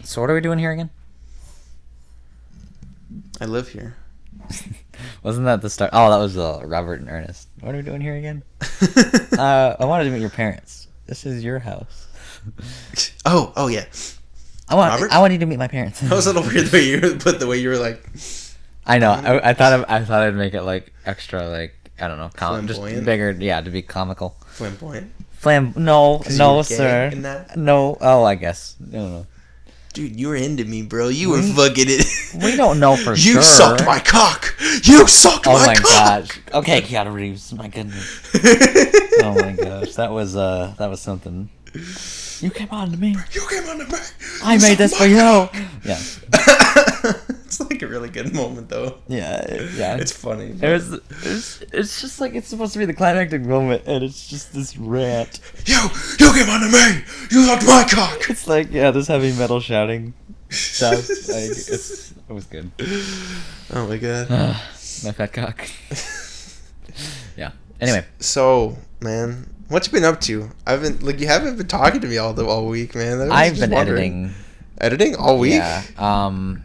So what are we doing here again? I live here. Wasn't that the start? Oh, that was Robert and Ernest. What are we doing here again? I wanted to meet your parents. This is your house. Oh yeah. I want you to meet my parents. That was a little weird the way you put the way you were like. I know. I thought I'd make it like extra, like, I don't know, just bigger. Yeah, to be comical. Flamboyant. No, you were sir. gay in that? No. Oh, I guess. I don't know. Dude, you were into me, bro. You were fucking it. We don't know for sure. You sucked my cock. You sucked my cock. Oh my gosh. Okay, Keanu Reeves. My goodness. Oh my gosh, that was something. You came on to me. You came on to me. I made this for you. Yeah. It's like a really good moment, though. Yeah. It's funny. It's just like it's supposed to be the climactic moment, and it's just this rant. You came on to me. You sucked my cock. It's like, yeah, this heavy metal shouting stuff. Like, it was good. Oh my god. My fat cock. Yeah. Anyway. So, man, what you been up to? You haven't been talking to me all week, man. I've been editing. Editing all week? Yeah.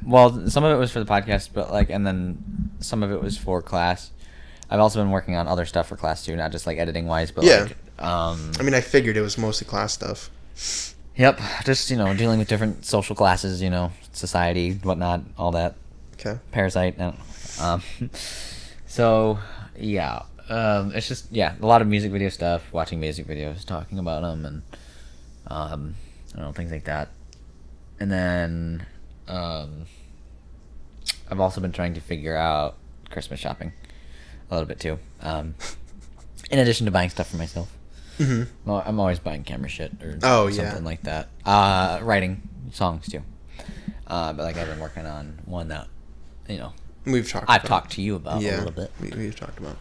Well, some of it was for the podcast, but and then some of it was for class. I've also been working on other stuff for class too, not just like editing wise, but yeah. I figured it was mostly class stuff. Yep. Just, dealing with different social classes, society, whatnot, all that. Okay. Parasite. So, yeah. It's just, a lot of music video stuff, watching music videos, talking about them, and, I don't know, things like that. And then, I've also been trying to figure out Christmas shopping a little bit too. In addition to buying stuff for myself. Mm-hmm. Well, I'm always buying camera shit or something like that. Writing songs too. But I've been working on one that, I've talked to you about a little bit. We've talked about.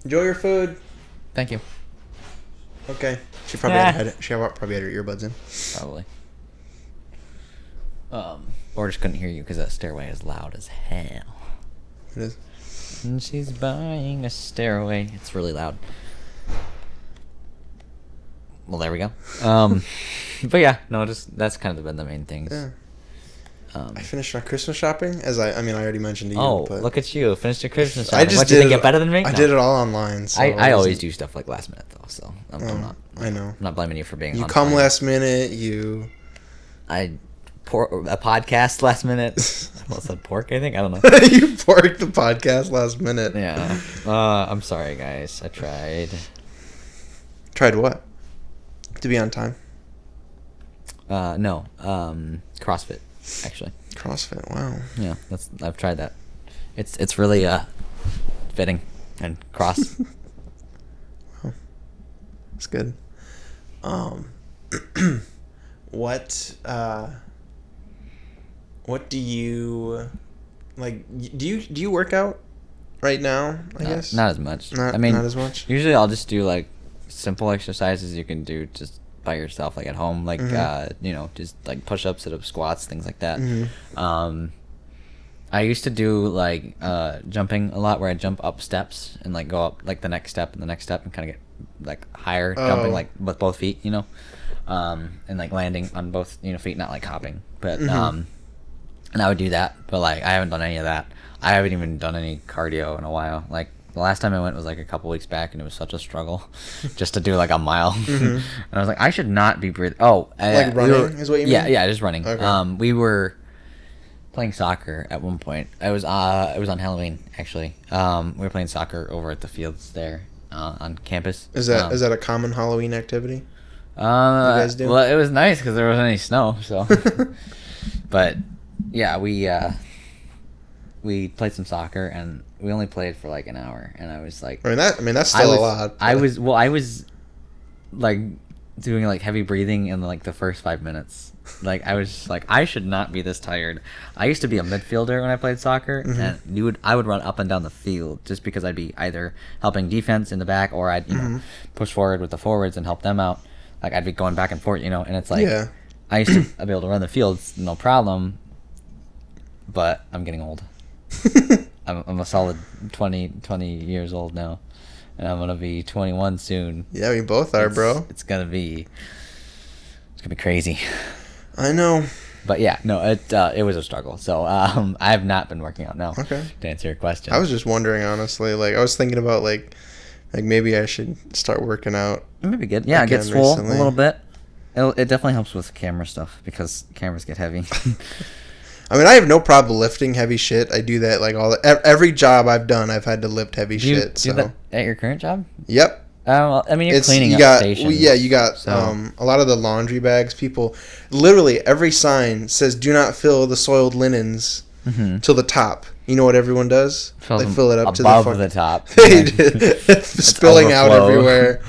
Enjoy your food. Thank you. Okay. She probably had her earbuds in. Probably. Or just couldn't hear you because that stairway is loud as hell. It is. And she's buying a stairway. It's really loud. Well, there we go. But yeah, no, that's kind of been the main things. Yeah. I finished my Christmas shopping, I already mentioned to you. Oh, but look at you! Finished your Christmas shopping. What, do you think get better than me? I did it all online. So I always do stuff like last minute though, so I'm not. I know. I'm not blaming you for being. You come last minute. I pour a podcast last minute. I almost said pork. I think I don't know. You porked the podcast last minute. Yeah. I'm sorry, guys. I tried. Tried what? To be on time. No. CrossFit. Actually. CrossFit, wow. Yeah, I've tried that. It's really fitting and cross. Wow. That's good. What do you like? Do you work out right now? I guess not as much. Not as much. Usually, I'll just do like simple exercises you can do just by yourself, like at home, like just like push-ups, sit-ups, squats, things like that. Mm-hmm. I used to do like jumping a lot, where I jump up steps and like go up like the next step and the next step and kind of get like higher, jumping like with both feet, and like landing on both feet, not like hopping, but and I would do that, but like I haven't done any of that. I haven't even done any cardio in a while. Like the last time I went was like a couple weeks back, and it was such a struggle just to do like a mile. And I was like, I should not be breathing. Like running is what you mean? Yeah, just running. Okay. We were playing soccer at one point. It was on Halloween actually. We were playing soccer over at the fields there on campus. Is that a common Halloween activity? You guys do? Well, it was nice because there wasn't any snow. So, but yeah, we played some soccer, and we only played for like an hour, and I was like, that's still a lot. I was like doing like heavy breathing in like the first 5 minutes. Like I was just like, I should not be this tired. I used to be a midfielder when I played soccer, and I would run up and down the field just because I'd be either helping defense in the back, or I'd push forward with the forwards and help them out. Like I'd be going back and forth, and it's like I used to be able to run the fields no problem, but I'm getting old. I'm a solid 20 years old now, and I'm gonna be 21 soon. Yeah, we both are, bro. It's gonna be crazy. I know. But yeah, no, it was a struggle. So I have not been working out now. Okay. To answer your question, I was just wondering, honestly. Like, I was thinking about like maybe I should start working out. Maybe good. Yeah, get swole a little bit. It definitely helps with camera stuff because cameras get heavy. I mean, I have no problem lifting heavy shit. I do that like every job I've done. I've had to lift heavy shit. Do that at your current job? Yep. Well, I mean, you're cleaning up stations. Yeah, you got a lot of the laundry bags. People, literally every sign says "Do not fill the soiled linens till the top." You know what everyone does? They fill it up to the top. They spilling out everywhere.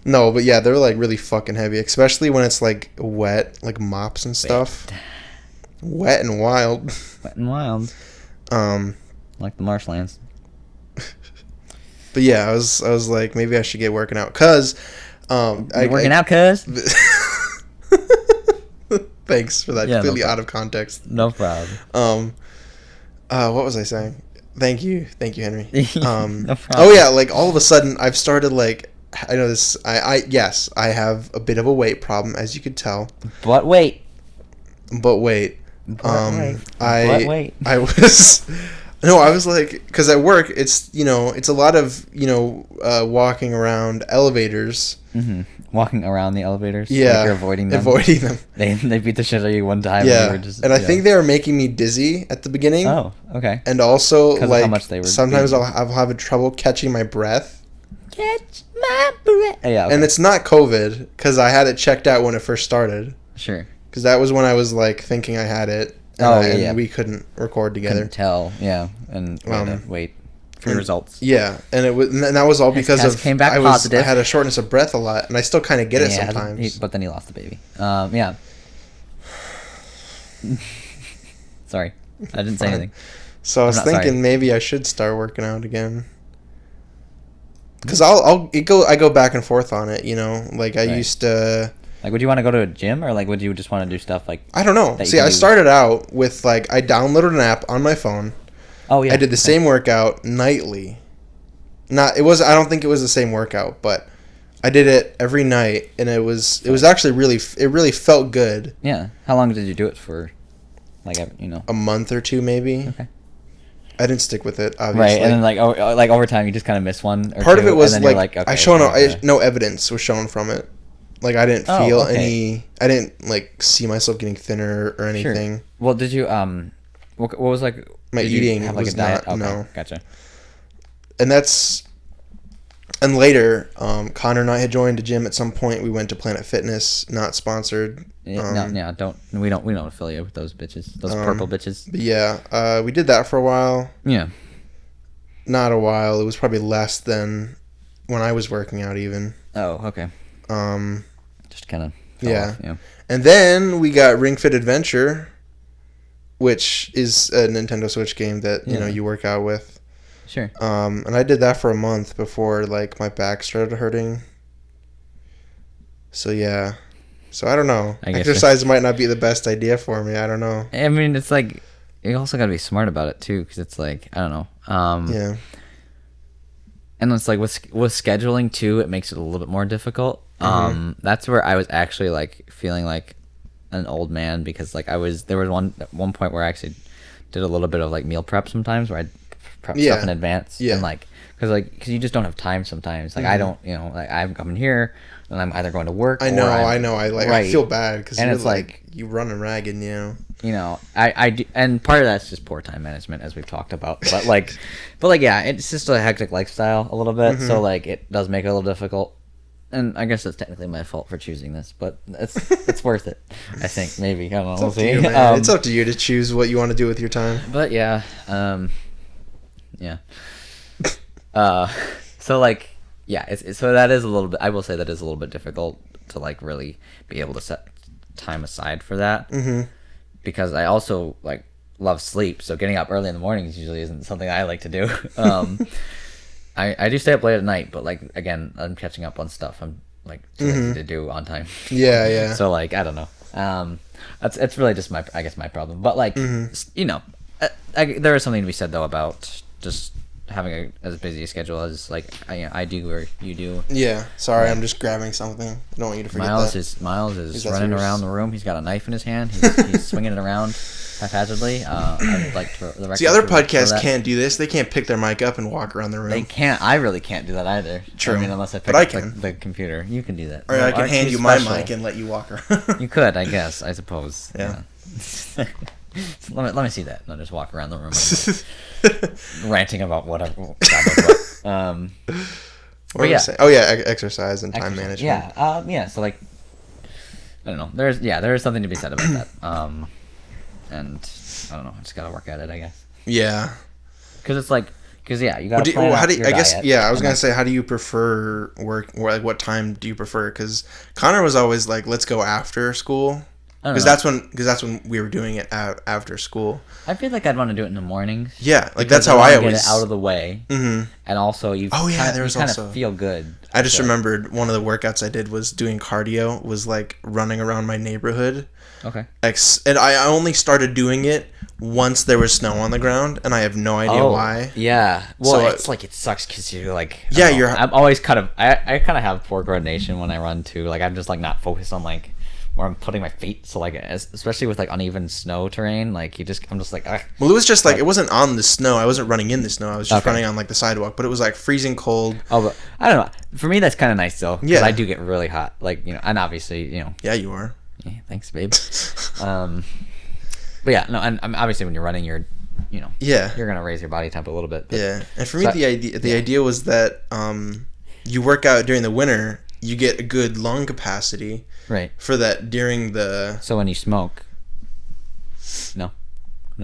No, but yeah, they're like really fucking heavy, especially when it's like wet, like mops and stuff. Wet and wild. Wet and wild. Like the marshlands. But yeah, I was like, maybe I should get working out, cause working out, cuz. Thanks for that. Completely out of context. No problem. What was I saying? Thank you, Henry. No problem. Oh yeah, like all of a sudden I've started like, I know this. Yes, I have a bit of a weight problem, as you could tell. But wait. I was. No, I was like, because at work, it's a lot of walking around elevators. Mm-hmm. Walking around the elevators. Yeah, like you're avoiding them. They beat the shit out of you one time. Yeah, and I think they were making me dizzy at the beginning. Oh, okay. And also, like, how much they were sometimes I'll have trouble catching my breath. Catch my breath. Yeah, okay. And it's not COVID, because I had it checked out when it first started. Sure. Because that was when I was like thinking I had it. And we couldn't record together. Couldn't tell, yeah, and we had to wait for results. Yeah, and that was all because of came back positive. I had a shortness of breath a lot, and I still kind of get it sometimes. But then he lost the baby. Yeah. Sorry, I didn't say anything. So I was thinking maybe I should start working out again. Because I go back and forth on it, like I used to. Like, would you want to go to a gym, or like, would you just want to do stuff like? I don't know. See, I started out with like I downloaded an app on my phone. Oh yeah. I did the same workout nightly. I don't think it was the same workout, but I did it every night, and it was actually really felt good. Yeah. How long did you do it for? Like, a month or two, maybe. Okay. I didn't stick with it, obviously. Right, and then like over time, you just kind of miss one. Or part two, of it was and then like okay, I showed no evidence was shown from it. Like, I didn't feel any. I didn't like see myself getting thinner or anything. Sure. Well, did you what was like my eating have like was a diet? not, okay, no. Gotcha. And later, Connor and I had joined a gym at some point. We went to Planet Fitness, not sponsored. We don't affiliate with those bitches, those purple bitches. But yeah, we did that for a while. Yeah. Not a while. It was probably less than when I was working out even. Oh, okay. Just kind of yeah. Off, yeah. And then we got Ring Fit Adventure, which is a Nintendo Switch game that you work out with. Sure. And I did that for a month before like my back started hurting. So yeah. So I don't know. Exercise might not be the best idea for me. I don't know. I mean, it's like you also got to be smart about it too, because it's like I don't know. Yeah. And it's like with scheduling too, it makes it a little bit more difficult. That's where I was actually like feeling like an old man, because like there was one point where I actually did a little bit of like meal prep sometimes, where I'd prep stuff in advance. Yeah. And like because you just don't have time sometimes. Like I don't, like I'm coming here and I'm either going to work. I know. I feel bad because it's like you running ragged, I do, and part of that's just poor time management, as we've talked about. But like yeah, it's just a hectic lifestyle a little bit. So like it does make it a little difficult. And I guess it's technically my fault for choosing this, but it's worth it. I think maybe I don't know. We'll see. It's up to you to choose what you want to do with your time. But yeah, yeah. So like yeah, so that is a little bit. I will say that is a little bit difficult to like really be able to set time aside for that. Because I also like love sleep, so getting up early in the mornings usually isn't something I like to do. I do stay up late at night, but like again, I'm catching up on stuff I'm like too lazy to do on time. Yeah. So like I don't know. It's really just my problem. But like there is something to be said though about just having as busy a schedule as like I do or you do. Yeah. Sorry, I'm just grabbing something. I don't want you to forget Miles is running around the room. He's got a knife in his hand. He's swinging it around haphazardly. I would like to the See, other podcasts can't do this. They can't pick their mic up and walk around the room. They can't. I really can't do that either. True. I mean, unless I pick up the computer. You can do that. Or I can hand you my mic and let you walk around. You could, I guess. I suppose. Yeah. Let me see that. No, just walk around the room ranting about whatever. What yeah. Oh yeah, exercise and time management. Yeah. Yeah. So like, I don't know. There's something to be said about that. And I don't know. I just gotta work at it, I guess. Yeah. Because you gotta plan out your diet. I was gonna say, how do you prefer work? Or like, what time do you prefer? Because Connor was always like, let's go after school. Because that's when we were doing it after school. I feel like I'd want to do it in the mornings. Yeah, like that's how I always get it out of the way. Mm-hmm. And also you kind of feel good. I just remembered one of the workouts I did was doing cardio. Was like running around my neighborhood. Okay. And I only started doing it once there was snow on the ground, and I have no idea why. Yeah. Well, so it's like it sucks because you're like. Yeah, I'm always I kind of have poor coordination when I run too. Like I'm just like not focused on like where I'm putting my feet. So like, especially with like uneven snow terrain, like I'm just like. Ugh. Well, it was just like it wasn't on the snow. I wasn't running in the snow. I was just running on like the sidewalk, but it was like freezing cold. Oh, but I don't know. For me, that's kind of nice though. Yeah. I do get really hot. Like and obviously Yeah, you are. Yeah, thanks, babe. But yeah, no, and obviously when you're running, you're gonna raise your body temp a little bit. Yeah, and for me, the idea was that you work out during the winter, you get a good lung capacity. Right. For that during the. So when you smoke. No,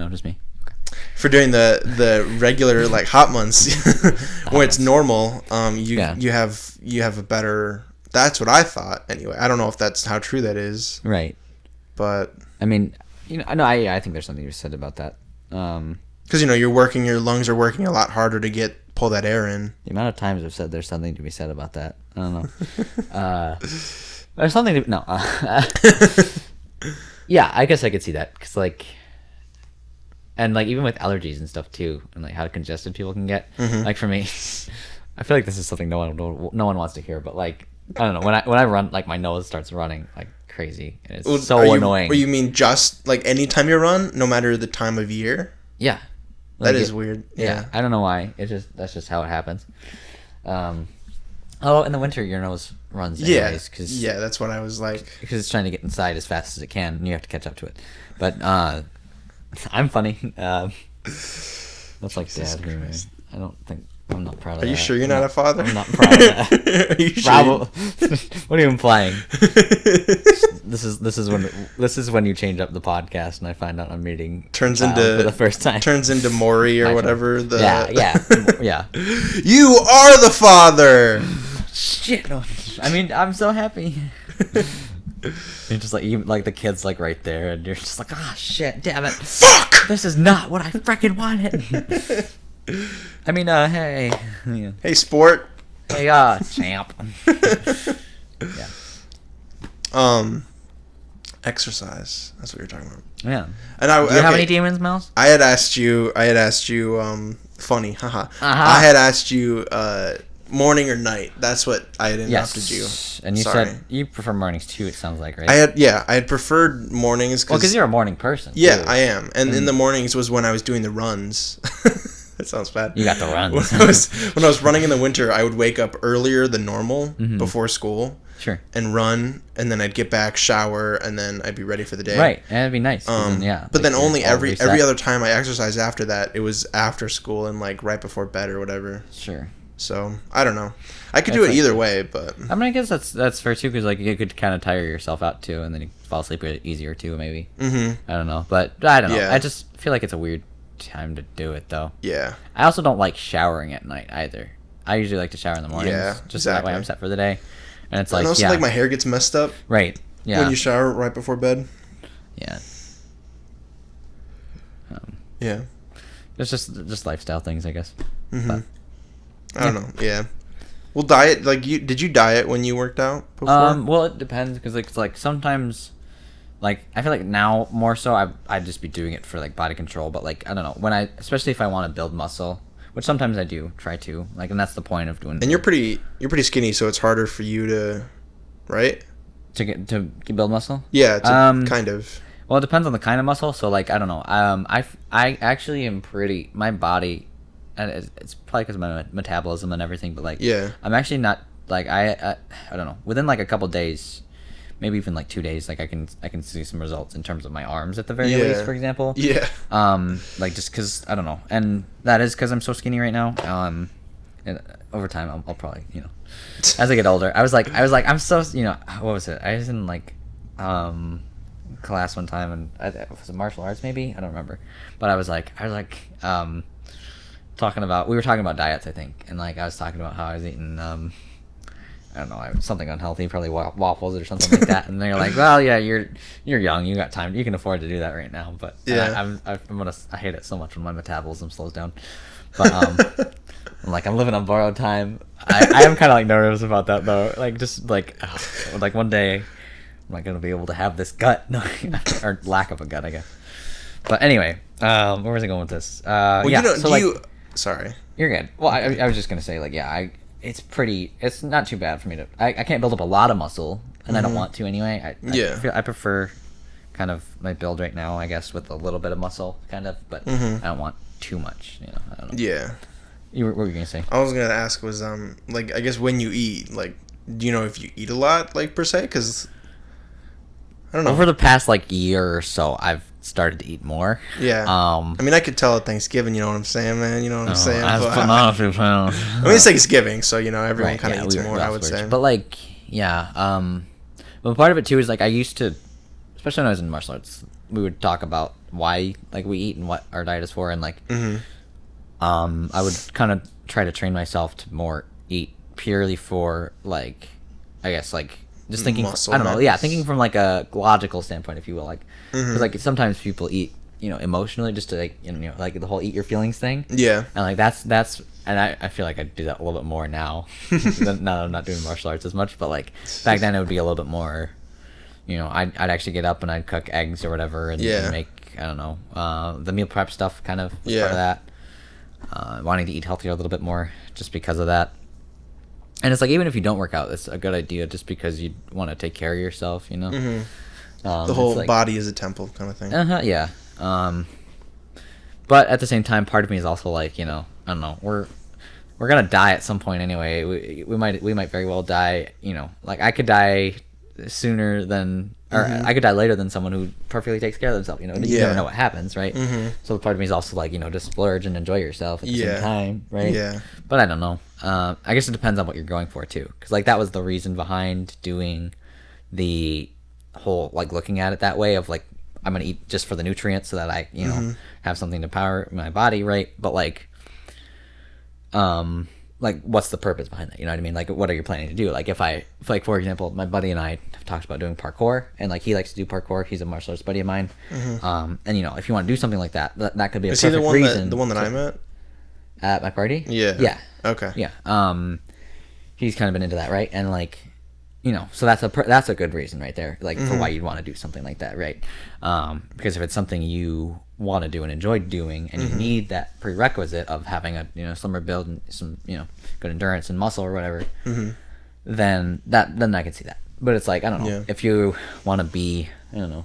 just me. Okay. For during the regular like hot months, when it's normal, you have a better. That's what I thought anyway. I don't know if that's how true that is. Right. But I mean, I think there's something you said about that. Because your lungs are working a lot harder to pull that air in. The amount of times I've said there's something to be said about that. I don't know. There's something to no. Yeah, I guess I could see that because like, and like even with allergies and stuff too, and like how congested people can get. Mm-hmm. Like for me, I feel like this is something no one wants to hear, but like. I don't know. When I run, like my nose starts running like crazy, and it's annoying. Or you mean just like anytime you run, no matter the time of year? Yeah, that is weird. Yeah, I don't know why. That's just how it happens. In the winter your nose runs anyways. Yeah, that's what I was like. Because it's trying to get inside as fast as it can, and you have to catch up to it. But I'm funny. That's like dad humor. I don't think. I'm not proud of that. Are you sure you're not a father? I'm not proud of that. Are you sure? What are you implying? This is when you change up the podcast and I find out I'm meeting turns into for the first time. Turns into Maury or whatever. Yeah. You are the father. Shit. No. I mean, I'm so happy. You're just like the kid's like right there, and you're just like, shit, damn it. Fuck. This is not what I freaking wanted. I mean, hey. Yeah. Hey, sport. Hey, champ. Yeah. Exercise. That's what you're talking about. Yeah. And do you have any demons, Mouse? I had asked you, funny, haha. Uh-huh. I had asked you, morning or night. That's what I had interrupted you. And you said you prefer mornings too, it sounds like, right? I had preferred mornings. Because you're a morning person. Yeah, too. I am. And in the mornings was when I was doing the runs. That sounds bad. You got the runs. When I was running in the winter, I would wake up earlier than normal before school. Sure. And run, and then I'd get back, shower, and then I'd be ready for the day. Right, and it'd be nice. But then only every other time I exercised after that, it was after school and like right before bed or whatever. Sure. So I don't know. I could do it either way, but I mean, I guess that's fair too, because like you could kind of tire yourself out too, and then you fall asleep easier too, maybe. Mm-hmm. I don't know, but I don't know. Yeah. I just feel like it's a weird time to do it though. Yeah. I also don't like showering at night either. I usually like to shower in the mornings. Yeah, just that way I'm set for the day. And it's like, also like my hair gets messed up. Right. Yeah. When you shower right before bed. Yeah. Yeah. It's just lifestyle things, I guess. Mm-hmm. But, I don't know. Yeah. Well, diet, like did you diet when you worked out before? Well, it depends, because like sometimes, like I feel like now more so I'd just be doing it for like body control, but like I don't know, especially if I want to build muscle, which sometimes I do try to, like, and that's the point of doing. And you're pretty skinny, so it's harder for you to, right? To build muscle. Yeah, kind of. Well, it depends on the kind of muscle. So, like, I don't know. I actually am pretty. My body, and it's probably because of my metabolism and everything. But like, yeah, I'm actually not like I don't know. Within like a couple days, maybe even like 2 days, like I can see some results in terms of my arms at the very least, for example. Yeah. Like just because I don't know, and that is because I'm so skinny right now. And over time, I'll probably, you know, as I get older, I was like, I'm so, you know, what was it? I was in like, class one time, and was it martial arts maybe? I don't remember, but I was like, talking about diets, I think, and like I was talking about how I was eating, I don't know, something unhealthy, probably waffles or something like that, and they're like, well, yeah, you're young, you got time, you can afford to do that right now, but yeah, I hate it so much when my metabolism slows down, but I'm living on borrowed time. I am kind of like nervous about that though, like just like one day I'm not gonna be able to have this gut, or lack of a gut, I guess. But anyway, where was I going with this? Well, yeah. Sorry. You're good. Well, I was just gonna say, like, yeah, it's not too bad for me to. I can't build up a lot of muscle, and I don't want to anyway. I prefer kind of my build right now, I guess, with a little bit of muscle, kind of, but I don't want too much. You know, I don't know. Yeah. What were you gonna say? I was gonna ask was like, I guess when you eat, like, do you know if you eat a lot, like, per se? Because I don't know. Over the past like year or so, I've started to eat more. Yeah. I mean, I could tell at Thanksgiving. You know what I'm saying, man? You know what I'm saying? I was putting on a few pounds. I mean, it's Thanksgiving, so you know everyone kind of eats more. I would say. But like, yeah. But part of it too is like I used to, especially when I was in martial arts, we would talk about why like we eat and what our diet is for, and like, I would kind of try to train myself to more eat purely for like, I guess like. Just thinking, I don't know, yeah, thinking from like a logical standpoint, if you will, like, because like sometimes people eat, you know, emotionally, just to like, you know, like the whole eat your feelings thing. Yeah. And like that's, and I feel like I do that a little bit more now. Now that I'm not doing martial arts as much, but like back then it would be a little bit more, you know, I'd actually get up and I'd cook eggs or whatever and make, I don't know, the meal prep stuff kind of was part of that. Wanting to eat healthier a little bit more just because of that. And it's like, even if you don't work out, it's a good idea just because you want to take care of yourself, you know? The whole like, body is a temple kind of thing. Yeah. But at the same time, part of me is also like, you know, I don't know, we're going to die at some point anyway. We might very well die, you know, like I could die sooner than, or I could die later than someone who perfectly takes care of themselves, you know? You never know what happens, right? So part of me is also like, you know, just splurge and enjoy yourself at the same time, right? Yeah. But I don't know. I guess it depends on what you're going for too, because like that was the reason behind doing the whole like looking at it that way of like I'm gonna eat just for the nutrients so that I have something to power my body, right? But like what's the purpose behind that? You know what I mean? Like what are you planning to do? Like if like for example, my buddy and I have talked about doing parkour, and like he likes to do parkour. He's a martial arts buddy of mine. And you know, if you want to do something like that, that could be a perfect reason. The one that I met at my party. Yeah. Okay. Yeah. He's kind of been into that, right? And like, you know, so that's a good reason right there, like for why you'd want to do something like that, right? Because if it's something you want to do and enjoy doing, and you need that prerequisite of having a, you know, slimmer build and some, you know, good endurance and muscle or whatever, then I can see that. But it's like, I don't know, if you want to be, I don't know,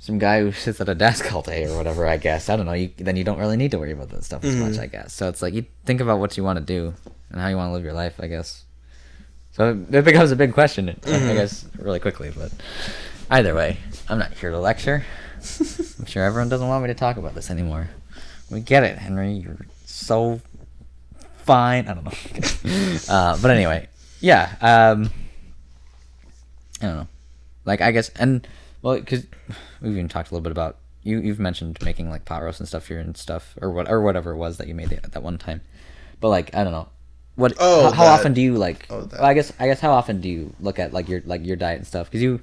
some guy who sits at a desk all day or whatever, I guess, I don't know, then you don't really need to worry about that stuff as much, I guess. So it's like you think about what you want to do and how you want to live your life, I guess. So it becomes a big question, I guess, really quickly. But either way, I'm not here to lecture. I'm sure everyone doesn't want me to talk about this anymore. We get it, Henry. You're so fine. I don't know. But anyway, yeah. I don't know. Like, I guess, and, well, because we've even talked a little bit about, you've mentioned making, like, pot roast and stuff here and stuff, or whatever it was that you made at that one time. But, like, I don't know. How often do you like? Well, I guess how often do you look at like your diet and stuff? Because you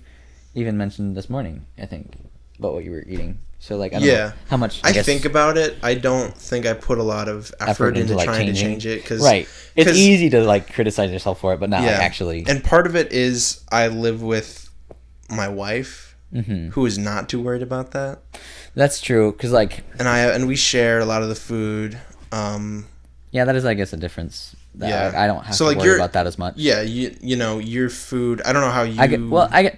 even mentioned this morning, I think, about what you were eating. So like, I don't know how much. I think about it. I don't think I put a lot of effort into like trying to change it. It's easy to like criticize yourself for it, but not like actually. And part of it is I live with my wife, who is not too worried about that. That's true, because like, and we share a lot of the food. Yeah, that is, I guess, a difference. Yeah, I don't have to worry about that as much. Yeah, you know, your food. I don't know how you. I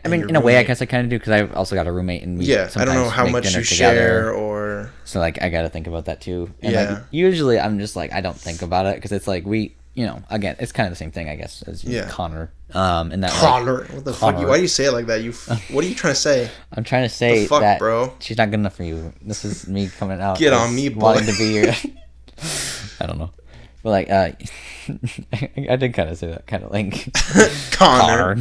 mean, in a way, I guess I kind of do, because I've also got a roommate, and we I don't know how much you share, or so like I got to think about that too. And yeah, like, usually I'm just like I don't think about it, because it's like again, it's kind of the same thing, I guess, as Connor. And that Connor, what the fuck? Why do you say it like that? What are you trying to say? I'm trying to say that, bro, she's not good enough for you. This is me coming out. Get on me, boy. Wanting to be your. I don't know. But like, I did kind of say that, kind of like Connor.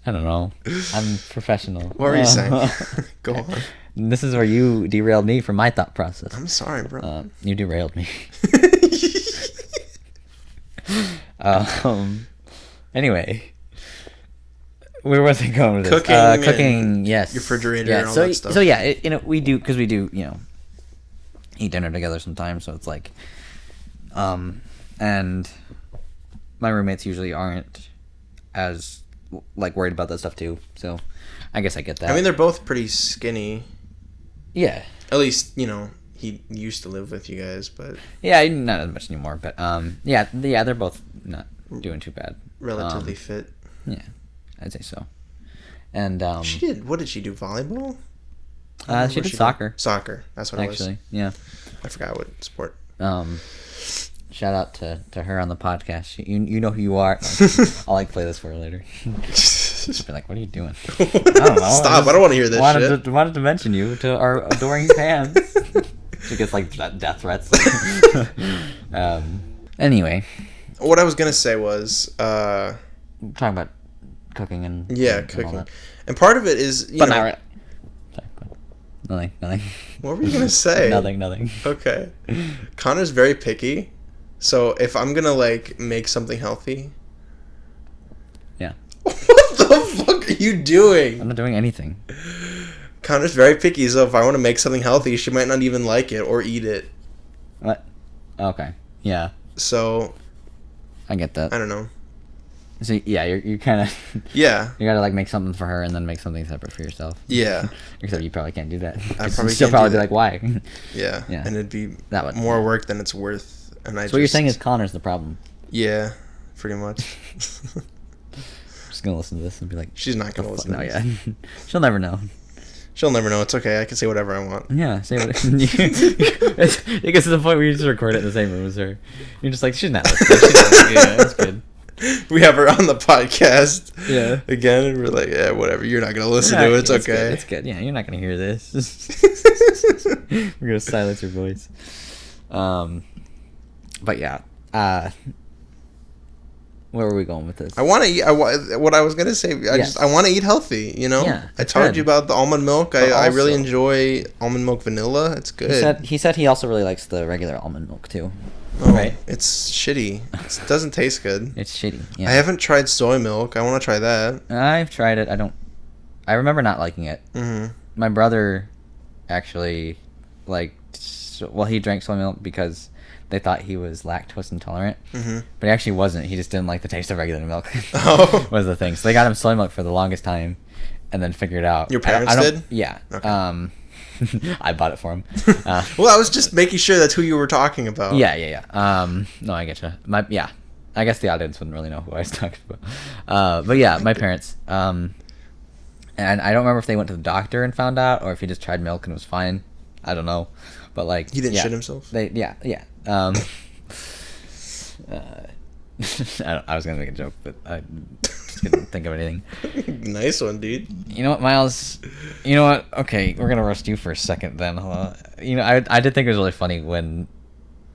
I don't know. I'm professional. What were you saying? Go on. This is where you derailed me from my thought process. I'm sorry, bro. You derailed me. Anyway, where was I going with this? Cooking, yes. Refrigerator and all that stuff. So yeah, we do, because we do, eat dinner together sometimes. So it's like, and my roommates usually aren't as like worried about that stuff too. So I guess I get that. I mean, they're both pretty skinny. Yeah. At least, he used to live with you guys, but yeah, not as much anymore. But yeah, they're both not doing too bad. Relatively fit. Yeah, I'd say so. And what did she do? Volleyball? She did soccer. Soccer. That's what it was. Actually, yeah. I forgot what sport. Shout out to her on the podcast. You know who you are. I'll like play this for her later. She'll be like, "What are you doing?" I don't know. Stop! I don't want to hear this shit. Wanted to mention you to our adoring fans. She gets like death threats. Anyway, what I was gonna say was talking about cooking and cooking, and part of it is but not right. Sorry, nothing. What were you gonna say? Nothing. Okay, Connor's very picky, so if I'm gonna like make something healthy, yeah. What the fuck are you doing? I'm not doing anything. Connor's very picky, so if I want to make something healthy, she might not even like it or eat it. What? Okay. Yeah. So. I get that. I don't know. So yeah, you're kind of. Yeah. You gotta like make something for her and then make something separate for yourself. Yeah. Except you probably can't do that. She'll probably be like, why? Yeah. And it'd be more work than it's worth. And so what you're saying is Connor's the problem. Yeah, pretty much. Just gonna listen to this and be like, she's not gonna listen. No, yeah. She'll never know. She'll never know. It's okay. I can say whatever I want. Yeah, say what. It gets to the point where you just record it in the same room as her. You're just like, she's not listening. Yeah, that's good. We have her on the podcast. Yeah. Again, and we're like, yeah, whatever. You're not gonna listen to it. It's okay. It's good. Yeah, you're not gonna hear this. We're gonna silence your voice. But yeah. Where were we going with this? I want to eat. What I was gonna say. I want to eat healthy. Yeah, I told you about the almond milk. I really enjoy almond milk vanilla. It's good. He said he also really likes the regular almond milk too. Oh, right. It's shitty. It doesn't taste good. It's shitty. Yeah. I haven't tried soy milk. I want to try that. I've tried it. I remember not liking it. Mm-hmm. My brother actually he drank soy milk because they thought he was lactose intolerant, but he actually wasn't. He just didn't like the taste of regular milk. Was the thing. So they got him soy milk for the longest time, and then figured it out. Your parents did? Yeah. Okay. I bought it for him. Well, I was just making sure that's who you were talking about. Yeah. No, I get you. I guess the audience wouldn't really know who I was talking about. But yeah, my parents. And I don't remember if they went to the doctor and found out, or if he just tried milk and it was fine. I don't know. But like, he didn't shit himself. Yeah. I was gonna make a joke, but I just couldn't think of anything. Nice one, dude. You know what, Miles? You know what? Okay, we're gonna roast you for a second then. I did think it was really funny when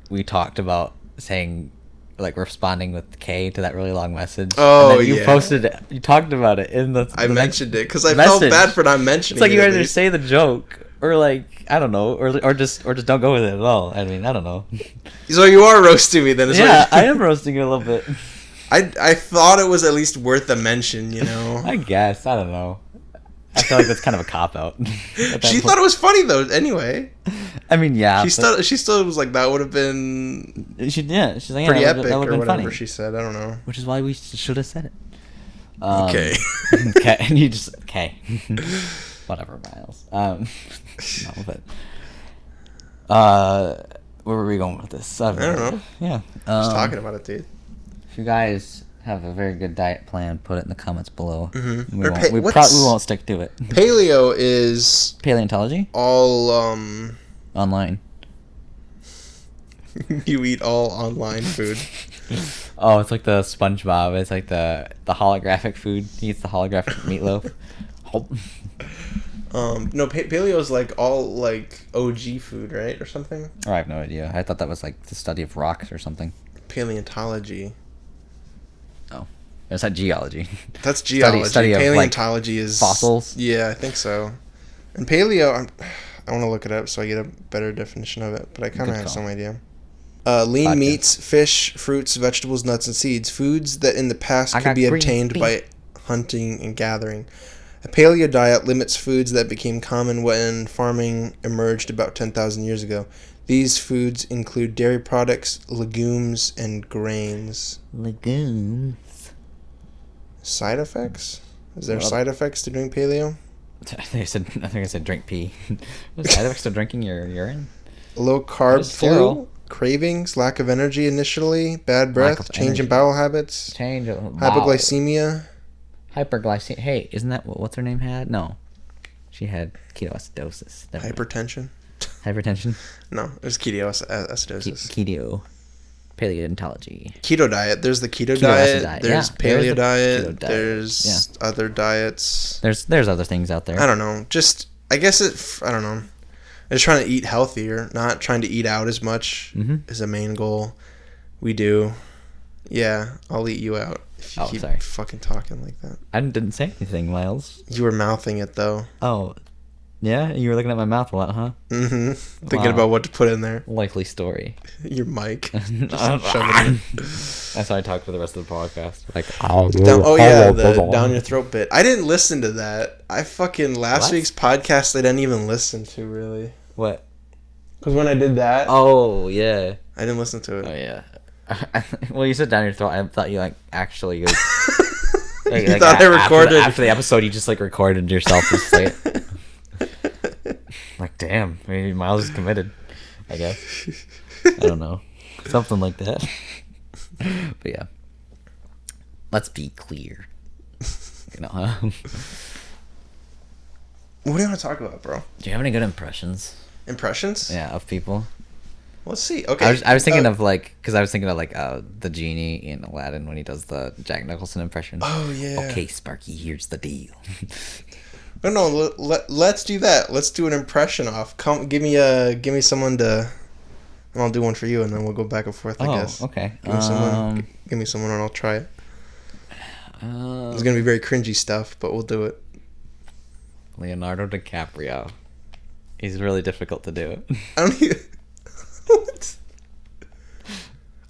we talked about saying, like, responding with K to that really long message. Oh, and then you posted it. You talked about it in the. I mentioned it because I felt bad for not mentioning it. It's like you either say the joke or like, I don't know, or just don't go with it at all. I mean, I don't know. So you are roasting me then? Yeah, I am roasting you a little bit. I thought it was at least worth a mention, I guess. I don't know. I feel like that's kind of a cop out. She thought it was funny though. Anyway. I mean, yeah. She still was like, that would have been. She's like, pretty yeah, epic that would have been or whatever funny. She said. I don't know. Which is why we should have said it. Okay. Okay, and you just okay. Whatever, Miles. No, but where were we going with this? I don't know. Yeah. Just talking about it, dude. If you guys have a very good diet plan, put it in the comments below. Mm-hmm. We won't stick to it. Paleo is Paleontology? all Online. You eat all online food. Oh, it's like the SpongeBob. It's like the holographic food. He eats the holographic meatloaf. No, paleo is like all like OG food, right, or something? Oh, I have no idea. I thought that was like the study of rocks or something. Paleontology. Oh, it's not geology. That's geology. Study Paleontology of, like, is fossils. Yeah, I think so. And paleo, I want to look it up so I get a better definition of it, but I kind of have some idea. Lean meats, fish, fruits, vegetables, nuts, and seeds. Foods that in the past could be obtained by hunting and gathering. A paleo diet limits foods that became common when farming emerged about 10,000 years ago. These foods include dairy products, legumes, and grains. Legumes. Side effects? Is there side effects to doing paleo? I think I said drink pee. Side effects to drinking your urine? Low carb flu, cravings, lack of energy initially, bad breath, change in bowel habits, hypoglycemia. Hyperglycemia. Hey, isn't that what's her name had? No, she had ketoacidosis. Hypertension. Hypertension. No, it was ketoacidosis. Keto. Paleontology. Keto diet. There's the keto diet. There's paleo diet. There's other diets. There's other things out there. I don't know. Just I guess I don't know. I'm just trying to eat healthier, not trying to eat out as much is a main goal. We do. Yeah, I'll eat you out if you keep fucking talking like that. I didn't say anything, Miles. You were mouthing it though. Oh, yeah? You were looking at my mouth a lot, huh? Mm-hmm. Thinking about what to put in there. Likely story. Your mic. That's how I talk for the rest of the podcast. Like, the down your throat bit. I didn't listen to that. I fucking last week's podcast I didn't even listen to really. What? Because when I did that. Oh yeah. I didn't listen to it. Oh yeah. Well, you said down your throat. I thought you like actually. You thought I recorded after the episode. You just like recorded yourself. Just like, like damn, maybe Miles is committed. I guess. I don't know, something like that. But yeah, let's be clear. You know, what do you want to talk about, bro? Do you have any good impressions? Impressions? Yeah, of people. Let's see. Okay. I was thinking of like, because I was thinking of like the genie in Aladdin when he does the Jack Nicholson impression. Oh yeah. Okay, Sparky, here's the deal. No. Let's do that. Let's do an impression off. Come, give me someone to. And I'll do one for you, and then we'll go back and forth. I guess. Okay. Give me someone, and I'll try it. It's gonna be very cringy stuff, but we'll do it. Leonardo DiCaprio. He's really difficult to do. What?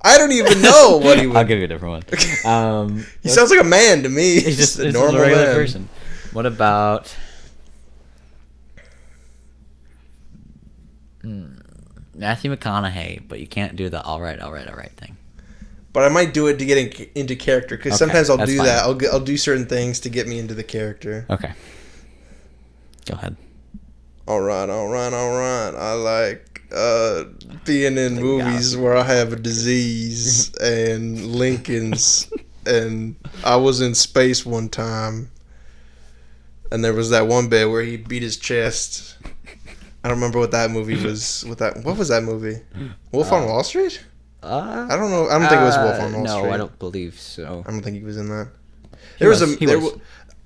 I don't even know what he would. I'll give you a different one. He sounds like a man to me. He's just a normal regular man. person. What about Matthew McConaughey? But you can't do the all right thing. But I might do it to get into character, because sometimes I'll do fine. that. I'll do certain things to get me into the character. Okay. Go ahead. All right. I like being in movies where I have a disease and Lincolns, and I was in space one time, and there was that one bit where he beat his chest. I don't remember what that movie was. What was that movie? Wolf on Wall Street? I don't know. I don't think it was Wolf on Wall Street. No, I don't believe so. I don't think he was in that.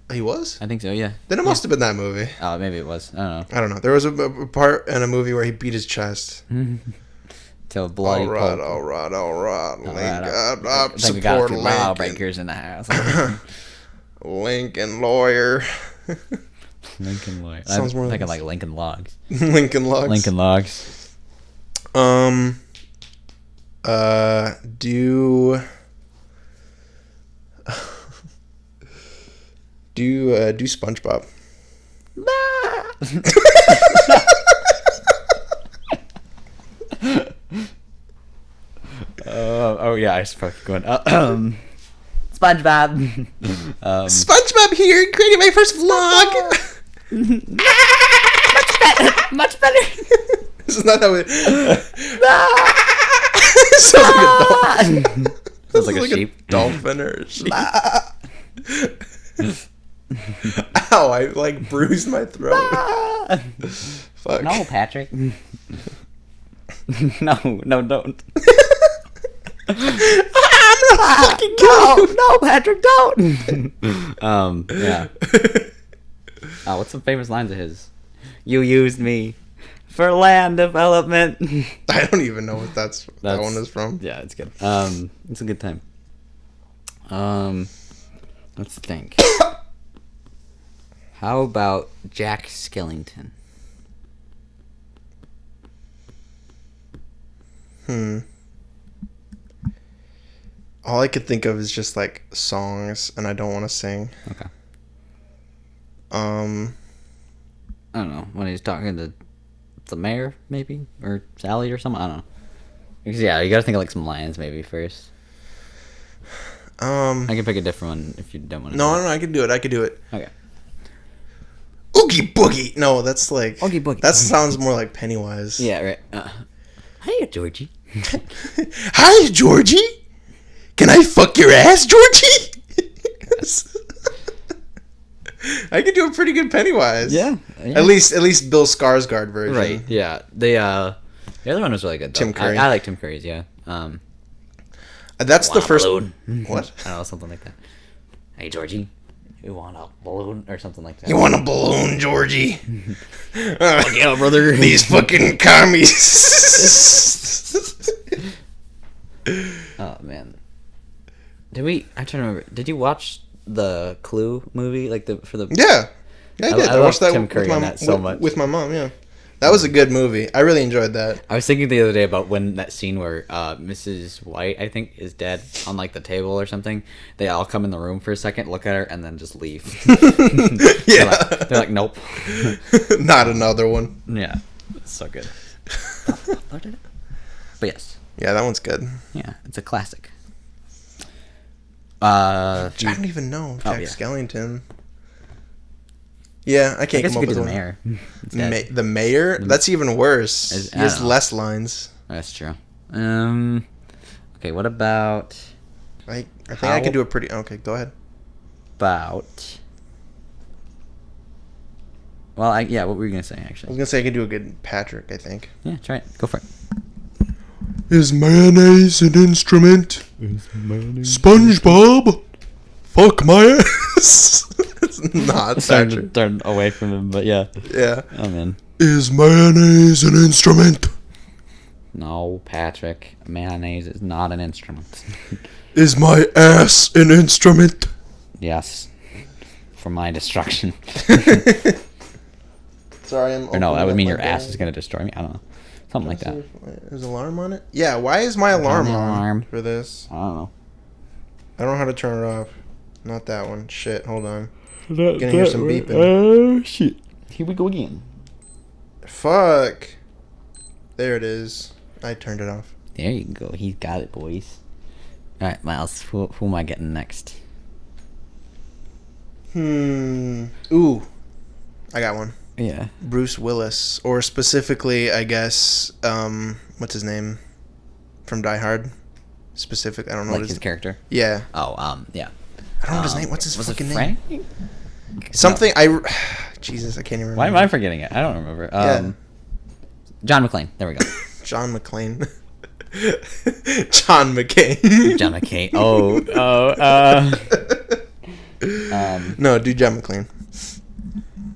He was? I think so, yeah. Then it must have been that movie. Oh, maybe it was. I don't know. There was a part in a movie where he beat his chest. Till bloody All right. I think we got a few lawbreakers in the house. Lincoln lawyer. Lincoln lawyer. Sounds more thinking like Lincoln Logs. Lincoln Logs. Lincoln Logs. Do SpongeBob. Oh yeah, I was fucking going. SpongeBob. SpongeBob here, creating my first vlog. Much better. This is not how it. Sounds like a sheep. Dolphin or a sheep. Ow! I like bruised my throat. Fuck. No, Patrick. No, don't. I'm gonna fucking kill you. No, Patrick, don't. Yeah. Oh, what's some famous lines of his? You used me for land development. I don't even know what that one is from. Yeah, it's good. It's a good time. Let's think. How about Jack Skellington? All I could think of is just like songs, and I don't want to sing. Okay. I don't know, when he's talking to the mayor, maybe, or Sally or something. I don't know. Because, yeah, you gotta think of like some lines maybe first. I can pick a different one if you don't want to. No, I can do it. Okay. Oogie boogie. No, that's like Oogie boogie. That sounds more like Pennywise. Yeah, right. Hiya, Georgie. Hi, Georgie. Can I fuck your ass, Georgie? I could do a pretty good Pennywise. Yeah. At least Bill Skarsgård version. Right. Yeah. The other one was really good, though. Tim Curry. I like Tim Curry's. Yeah. That's the first. Balloon. What? I don't know, something like that. Hey, Georgie, you want a balloon or something like that? You want a balloon, Georgie? Yeah, brother. These fucking commies. Oh man. I'm trying to remember. Did you watch the Clue movie? Like Yeah, I did. I watched that Tim Curry in that so much with my mom. Yeah, that was a good movie. I really enjoyed that. I was thinking the other day about when that scene where Mrs. White, I think, is dead on like the table or something. They all come in the room for a second, look at her, and then just leave. Yeah, they're like, nope. Not another one. Yeah, it's so good. But yes. Yeah, that one's good. Yeah, it's a classic. I don't even know. Jack Skellington. Yeah, I can't come up with the one. mayor. The mayor? That's even worse. He has less lines. That's true. Okay, what about... I think I could do a pretty... Okay, go ahead. About... Well, what were you going to say, actually? I was going to say I could do a good Patrick, I think. Yeah, try it. Go for it. Is mayonnaise an instrument? SpongeBob? Fuck my ass. It's not Patrick. Turn away from him, but yeah. Yeah. Oh, man. Is mayonnaise an instrument? No, Patrick. Mayonnaise is not an instrument. Is my ass an instrument? Yes. For my destruction. Sorry, Or no, that would mean your ass is going to destroy me. I don't know. Something like that. Is alarm on it? Yeah, why is my alarm on for this? I don't know. I don't know how to turn it off. Not that one. Shit, hold on. Gonna hear some beeping. Oh, shit. Here we go again. Fuck. There it is. I turned it off. There you go. He's got it, boys. Alright, Miles. Who am I getting next? Ooh. I got one. Yeah. Bruce Willis. Or specifically, I guess, what's his name? From Die Hard. Specific. I don't know like what his character? Yeah. Oh, yeah. I don't know what his name. What's his fucking name? Something. Jesus, I can't even remember. Why am I forgetting it? I don't remember. John McClane. There we go. John McClane. John McCain. John McCain. No, do John McClane.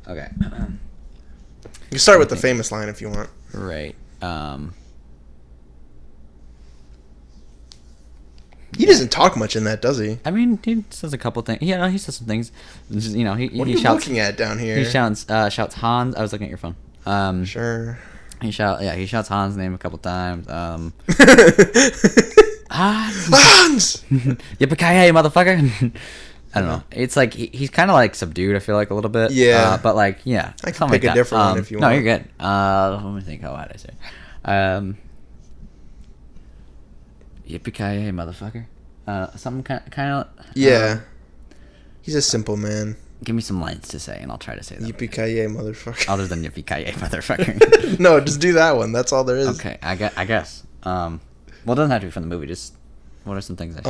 Okay. You can start with the famous line if you want. Right. He doesn't talk much in that, does he? I mean, he says a couple things. Yeah, he says some things. Just, what are you shouts, looking at down here? He shouts Hans. I was looking at your phone. Sure. He shouts Hans' name a couple times. Hans! Hans! Yippee-ki-yay, motherfucker! I don't know. It's like he's kind of like subdued. I feel like a little bit. Yeah. But like, yeah. I can pick a different one if you want. No, you're good. Let me think. How would I say? Yippee-ki-yay, motherfucker. Something kind of. Yeah. He's a simple man. Give me some lines to say, and I'll try to say that. Yippee-ki-yay, motherfucker. Other than yippee-ki-yay, motherfucker. No, just do that one. That's all there is. Okay, I guess. Well, it doesn't have to be from the movie. Just what are some things I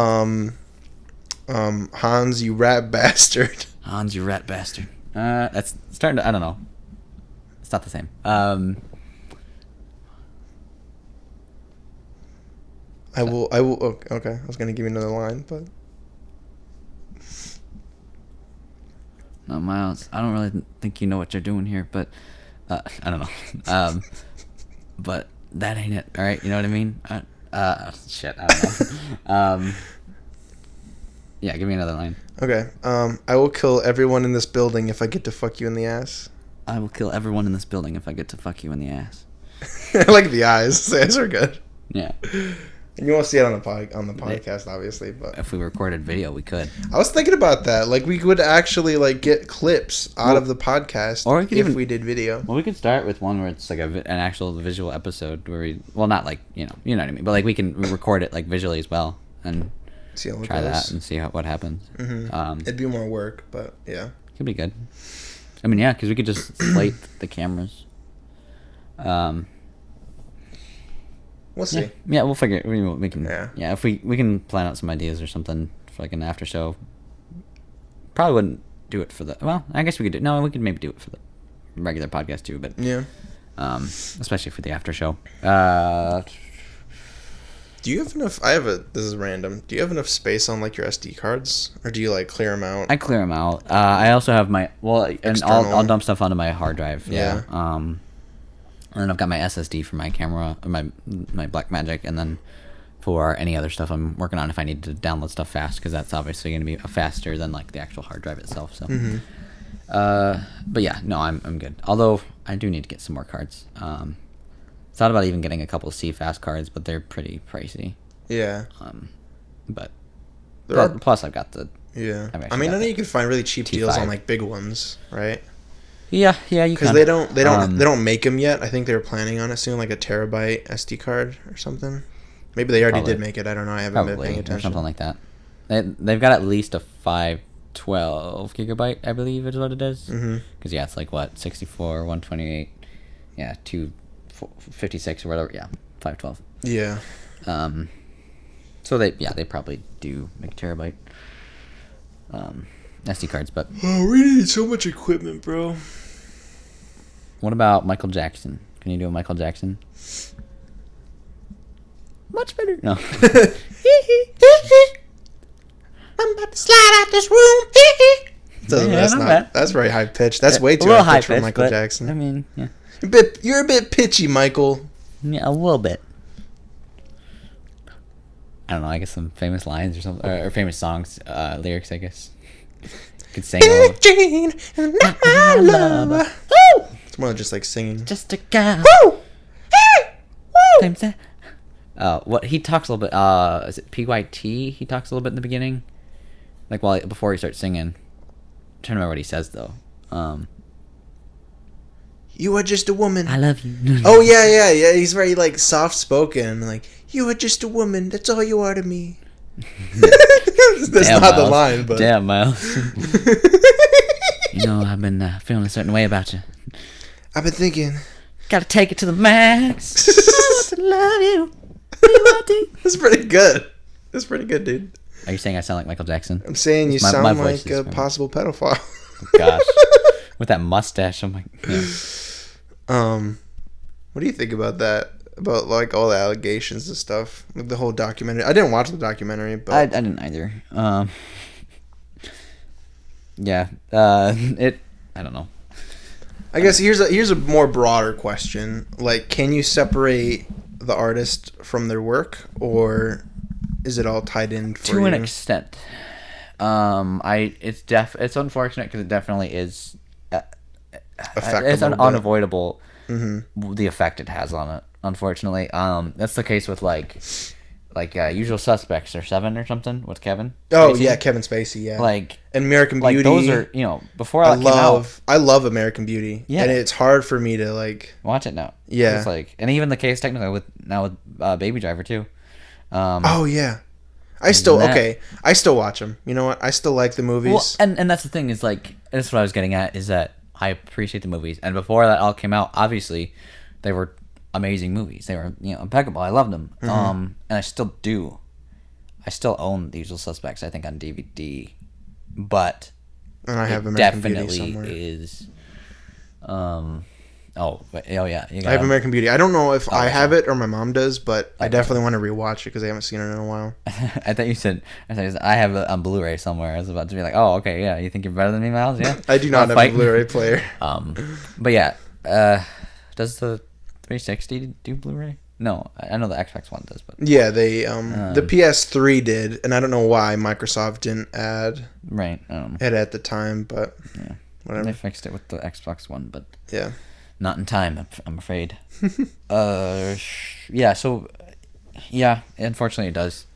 should Hans, you rat bastard. Hans, you rat bastard. That's starting to. I don't know. It's not the same. I will. Okay, I was gonna give you another line, but. No, Miles, I don't really think you know what you're doing here, but I don't know. But that ain't it. All right, you know what I mean? Shit, I don't know. Yeah, give me another line. Okay. I will kill everyone in this building if I get to fuck you in the ass. I will kill everyone in this building if I get to fuck you in the ass. I like the eyes. The eyes are good. Yeah. You won't see it on the podcast, obviously, but if we recorded video, we could. I was thinking about that. Like, we could actually like get clips out of the podcast, or we did video. Well, we could start with one where it's like an actual visual episode where we, well, not like you know what I mean, but like we can record it like visually as well and try that and see what happens. Mm-hmm. It'd be more work, but yeah, could be good. I mean, yeah, because we could just slate the cameras. We'll see. Yeah, we'll figure it. We can. Yeah. If we can plan out some ideas or something for like an after show. Probably wouldn't do it for the. Well, I guess we could do. No, we could maybe do it for the regular podcast too. But yeah. Especially for the after show. Do you have enough? This is random. Do you have enough space on like your SD cards, or do you like clear them out? I clear them out. I also have my and I'll dump stuff onto my hard drive. Yeah. And then I've got my SSD for my camera, or my Blackmagic, and then for any other stuff I'm working on if I need to download stuff fast, because that's obviously going to be faster than like the actual hard drive itself. So, but yeah, no, I'm good. Although I do need to get some more cards. Thought about even getting a couple of CFast cards, but they're pretty pricey. Yeah. But plus I've got the. Yeah. I mean, I know you can find really cheap deals on like big ones, right? Yeah, you can. Because they don't make them yet. I think they were planning on it soon, like a terabyte SD card or something. Maybe they already did make it. I don't know. I haven't been paying attention. Or something like that. They've got at least a 512 gigabyte, I believe is what it is. Because yeah, it's like what 64, 128, yeah, 256 or whatever. Yeah, 512. Yeah. So they probably do make terabyte. SD cards, but we need so much equipment, bro. What about Michael Jackson? Can you do a Michael Jackson? Much better. No. I'm about to slide out this room. That's very high pitched. That's way too high pitched for Michael Jackson. I mean, yeah. You're a bit pitchy, Michael. Yeah, a little bit. I don't know. I guess some famous lines or something, or famous songs, lyrics. I guess. Could sing. Jane, not my lover. It's more just like singing. Just a guy. What he talks a little bit. Is it PYT? He talks a little bit in the beginning, like before he starts singing. I'm trying to remember what he says though. You are just a woman. I love you. Oh yeah. He's very like soft spoken. Like you are just a woman. That's all you are to me. That's not Miles. The line, but damn, Miles. You know, I've been feeling a certain way about you. I've been thinking. Gotta take it to the max. I want to love you. That's pretty good. That's pretty good, dude. Are you saying I sound like Michael Jackson? I'm saying you sound like a possible pedophile. Oh, gosh, with that mustache, I'm like, yeah. What do you think about that? About like all the allegations and stuff, like the whole documentary. I didn't watch the documentary, but I didn't either. Yeah. I don't know. I guess here's a more broader question. Like, can you separate the artist from their work, or is it all tied in for to an extent? It's unfortunate because it definitely is. It's unavoidable. Mm-hmm. The effect it has on it. Unfortunately, that's the case with like Usual Suspects or 7 or something with Kevin. Oh Spacey. Yeah, Kevin Spacey. Yeah, like American Beauty. Like those are before I love American Beauty. Yeah, and it's hard for me to like watch it now. Yeah, it's like, and even the case technically with Baby Driver too. Oh yeah, I still watch them. You know what? I still like the movies. Well, and that's the thing is like that's what I was getting at is that I appreciate the movies, and before that all came out, obviously, they were amazing movies. They were impeccable. I loved them. And I still do. I still own The Usual Suspects. I think on DVD, but and I have American Beauty somewhere. Is. Yeah. I have American Beauty. I don't know if I have it or my mom does, but I definitely want to rewatch it because I haven't seen it in a while. I thought you said I have it on Blu-ray somewhere. I was about to be like, oh, okay, yeah. You think you're better than me, Miles? Yeah. I do not have a Blu-ray player. But yeah, does the 360 do Blu-ray? No, I know the Xbox One does, but yeah, they the PS3 did, and I don't know why Microsoft didn't add it at the time, but yeah, whatever. They fixed it with the Xbox One, but yeah. Not in time, I'm afraid. Yeah, so, yeah, unfortunately it does.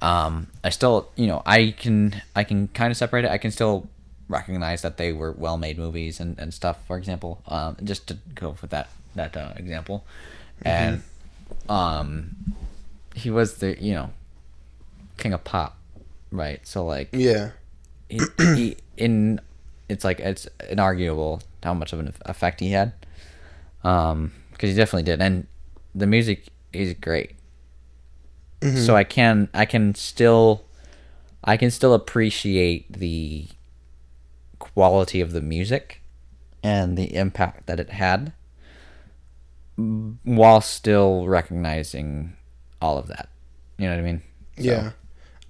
I still, I can kind of separate it. I can still recognize that they were well-made movies and stuff, for example, just to go with that example. And he was the, king of pop, right? So, like, yeah. It's like, it's inarguable how much of an effect he had. Because he definitely did, and the music is great. So I can still appreciate the quality of the music and the impact that it had, while still recognizing all of that. You know what I mean? So. Yeah,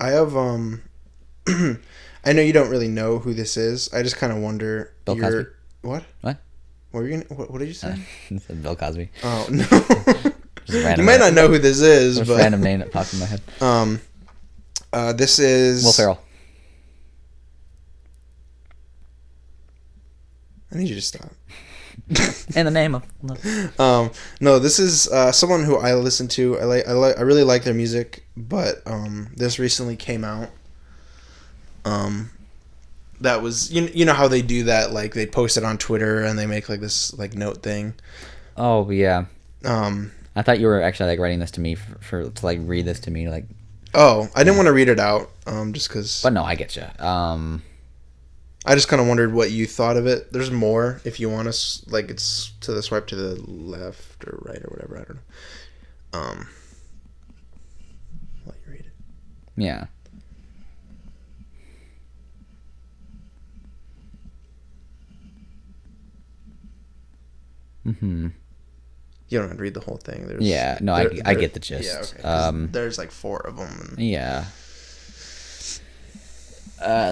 I have I know you don't really know who this is. I just kind of wonder. Bill Cosby. What? What? What were you gonna? What did you say? Bill Cosby. Oh no! You might not know who this is, but random name that popped in my head. This is Will Ferrell. I need you to stop. In the name of no, this is someone who I listen to. I really like their music, but this recently came out. That was you know how they do that, like they post it on Twitter and they make like this like note thing. Oh yeah. I thought you were actually like writing this to me to like read this to me like. Oh, I didn't want to read it out just because. But no, I get you. I just kind of wondered what you thought of it. There's more if you want to like it's to the swipe to the left or right or whatever. I don't know. Let you read it. Yeah. Mm-hmm. You don't have to read the whole thing. I get the gist. Yeah, okay. There's like 4 of them. Yeah.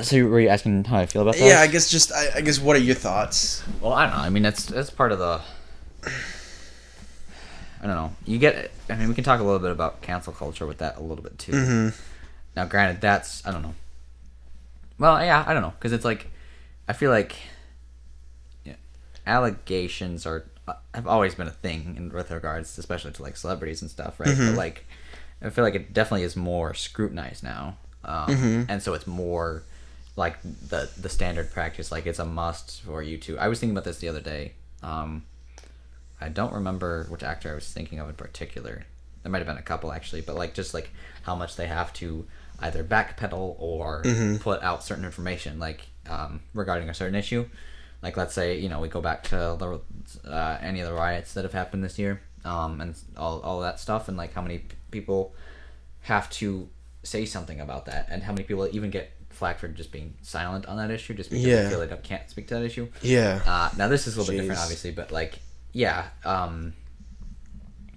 So were you asking how I feel about that? Yeah, I guess what are your thoughts? Well, I don't know. I mean, that's part of the. I don't know. You get. I mean, we can talk a little bit about cancel culture with that a little bit too. Mm-hmm. Now, granted, that's I don't know. Well, yeah, I don't know because it's like, I feel like. Allegations have always been a thing with regards, especially to like celebrities and stuff, right? Mm-hmm. But like, I feel like it definitely is more scrutinized now, and so it's more like the standard practice. Like it's a must for you to. I was thinking about this the other day. I don't remember which actor I was thinking of in particular. There might have been a couple actually, but like just like how much they have to either backpedal or put out certain information, like regarding a certain issue. Like, let's say, we go back to any of the riots that have happened this year, and all that stuff, and, like, how many people have to say something about that, and how many people even get flack for just being silent on that issue, just because they feel they can't speak to that issue. Yeah. Now, this is a little bit different, obviously, but, like, yeah, I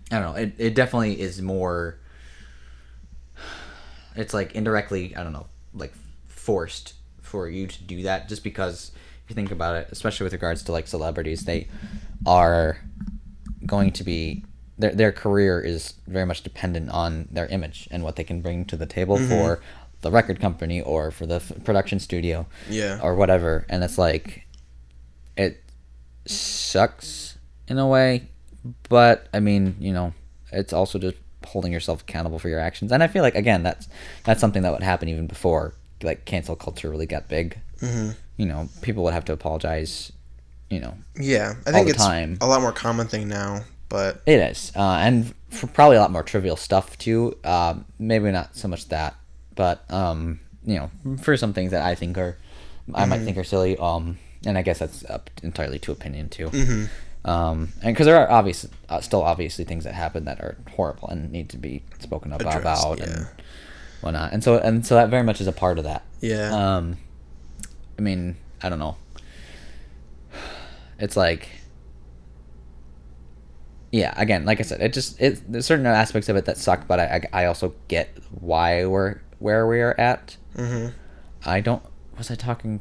don't know, it definitely is more, it's, like, indirectly, I don't know, like, forced for you to do that, just because... If you think about it, especially with regards to like celebrities, they are going to be their career is very much dependent on their image and what they can bring to the table for the record company or for the production studio, or whatever. And it's like it sucks in a way, but I mean, it's also just holding yourself accountable for your actions. And I feel like again, that's something that would happen even before like cancel culture really got big. People would have to apologize, Yeah, I think it's a lot more common thing now, but... It is, and for probably a lot more trivial stuff, too. Maybe not so much that, but for some things that I think are, I might think are silly, and I guess that's up entirely to opinion too. And because there are still obviously things that happen that are horrible and need to be spoken about and whatnot, and so that very much is a part of that. Yeah. I mean, I don't know. It's like, yeah, again, like I said, there's certain aspects of it that suck, but I also get why we're where we are at. Mm-hmm. Who was I talking?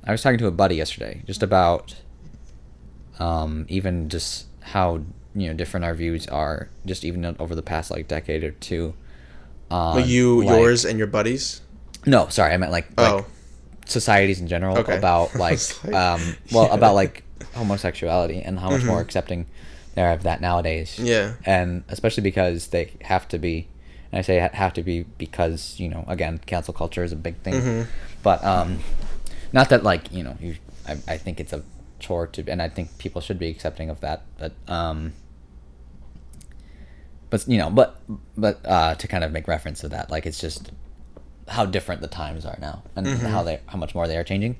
I was talking to a buddy yesterday just about even just how different our views are, just even over the past like decade or two. Yours and your buddies? No, sorry, I meant like societies in general, about like about like homosexuality and how much more accepting they are of that nowadays. Yeah. And especially because they have to be, and I say have to be because again, cancel culture is a big thing. But not that like I think it's a chore to, and I think people should be accepting of that, but to kind of make reference to that, like it's just how different the times are now, and how much more they are changing.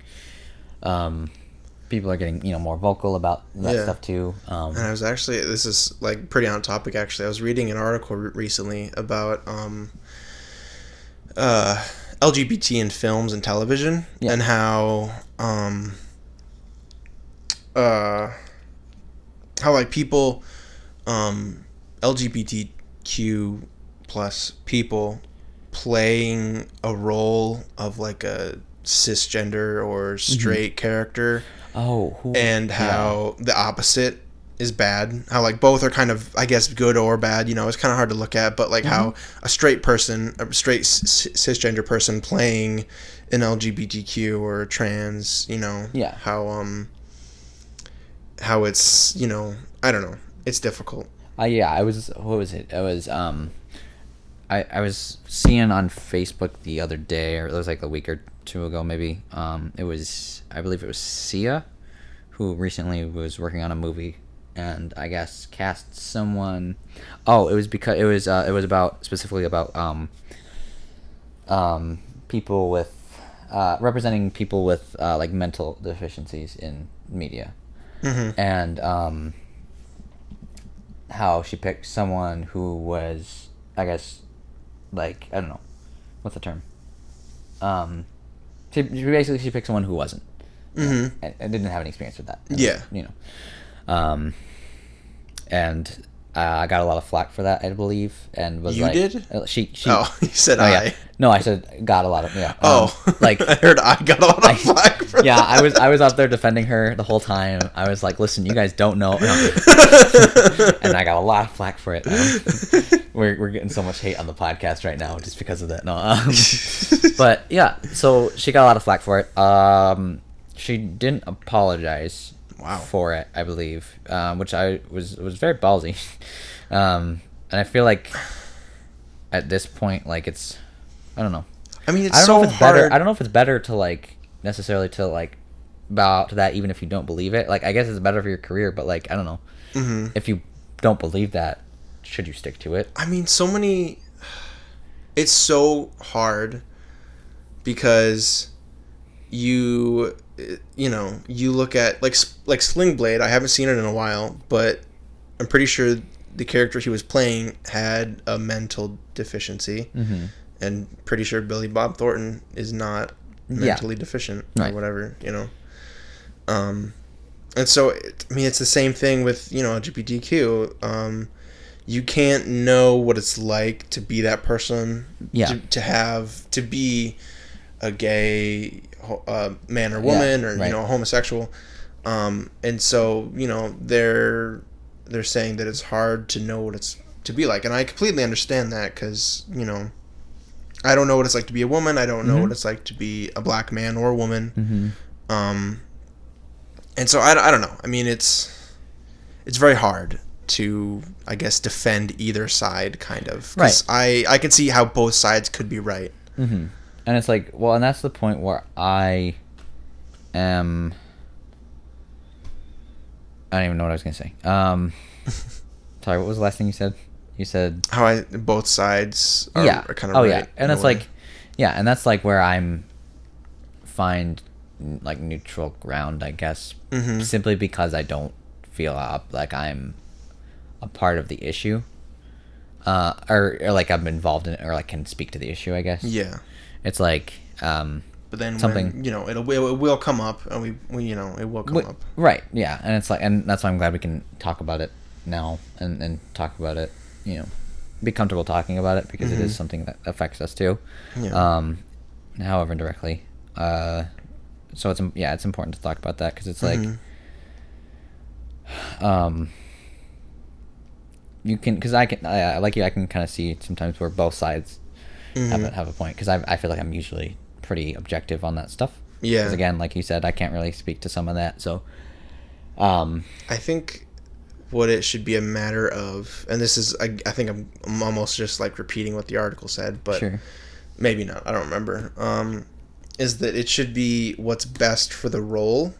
People are getting more vocal about that stuff too. And I was actually, this is like pretty on topic actually. I was reading an article recently about LGBT in films and television, and how like people, LGBTQ plus people playing a role of like a cisgender or straight character, and how the opposite is bad, how like both are kind of, I guess, good or bad, it's kind of hard to look at, but like how a straight cisgender person playing an LGBTQ or trans, how it's, I don't know, it's difficult. What was it? It was I was seeing on Facebook the other day, or it was like a week or two ago maybe. I believe it was Sia, who recently was working on a movie, and I guess cast someone. Oh, it was because it was specifically about people with representing people with like mental deficiencies in media, and how she picked someone who was, I guess, like, I don't know, what's the term? She picked someone who wasn't, and didn't have any experience with that. And I got a lot of flack for that, I believe, and was did? She. Oh, you said I. Yeah. No, I said got a lot of like I heard I got a lot of flack for that. Yeah, I was out there defending her the whole time. I was like, listen, you guys don't know, and I got a lot of flack for it. We're getting so much hate on the podcast right now just because of that. No, but yeah, so she got a lot of flack for it. She didn't apologize. Wow. For it, I believe, which was very ballsy, and I feel like at this point, like it's, I don't know. I mean, it's so hard. I don't know if it's better to like necessarily to like bow out to that, even if you don't believe it. Like, I guess it's better for your career, but like, I don't know. If you don't believe that, should you stick to it? I mean, it's so hard because you look at like Sling Blade. I haven't seen it in a while, but I'm pretty sure the character he was playing had a mental deficiency, and pretty sure Billy Bob Thornton is not mentally deficient or whatever, and so it's the same thing with LGBTQ. You can't know what it's like to be that person, to be a gay man or woman, or homosexual, and so they're saying that it's hard to know what it's to be like, and I completely understand that, because I don't know what it's like to be a woman. I don't know what it's like to be a black man or a woman, and so I don't know. I mean, it's very hard to, I guess, defend either side, kind of, because I can see how both sides could be right. And it's like, well, and that's the point where I don't even know what I was going to say. Sorry, what was the last thing you said? You said how both sides are, are kind of oh right. Yeah, and that's like, and that's like where I'm find like neutral ground, I guess, simply because I don't feel like I'm a part of the issue, or like I'm involved in it, or like can speak to the issue, I guess. Yeah, it's like but then something, when, it will come up, and we it will come up. Right. Yeah, and it's like, and that's why I'm glad we can talk about it now and talk about it. Be comfortable talking about it because it is something that affects us too. Yeah. However indirectly. So it's important to talk about that because it's like, you can, because I can kind of see sometimes where both sides have a point, because I feel like I'm usually pretty objective on that stuff. Yeah. Because again, like you said, I can't really speak to some of that. So, I think what it should be a matter of, and this is, I think I'm almost just like repeating what the article said, but sure. Maybe not. I don't remember. Is that it should be what's best for the role.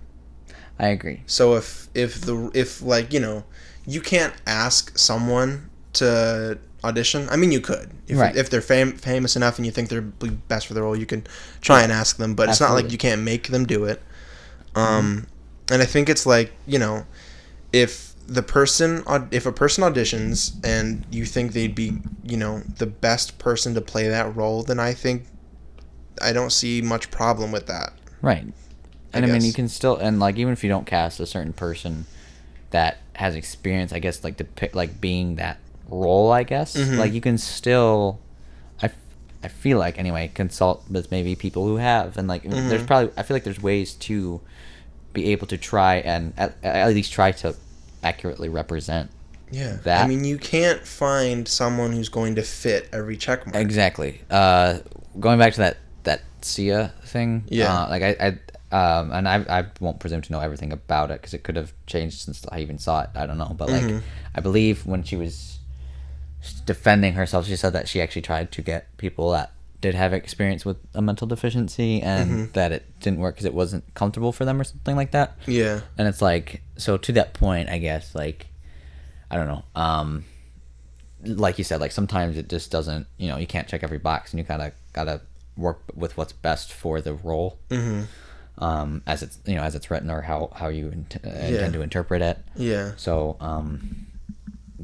I agree. So if like, you can't ask someone to audition. I mean, you could. If they're famous enough and you think they're best for the role, you can try and ask them, but Absolutely. It's not like you can't make them do it. And I think it's like, if a person auditions and you think they'd be, the best person to play that role, then I don't see much problem with that. Right. And I mean, you can still, and like, even if you don't cast a certain person that has experience, I guess, like like being that role, I guess, like you can still, I feel like anyway, consult with maybe people who have, and like there's probably, I feel like there's ways to be able to try and at least try to accurately represent that. I mean, you can't find someone who's going to fit every check mark. Exactly. Going back to that Sia thing, like and I won't presume to know everything about it because it could have changed since I even saw it. I don't know, but like I believe when she was defending herself, she said that she actually tried to get people that did have experience with a mental deficiency, and that it didn't work because it wasn't comfortable for them or something like that. Yeah. And it's like, so to that point, I guess, like, I don't know, like you said, like sometimes it just doesn't, you can't check every box, and you gotta work with what's best for the role, as it's written, or how you intend to interpret it. Yeah. So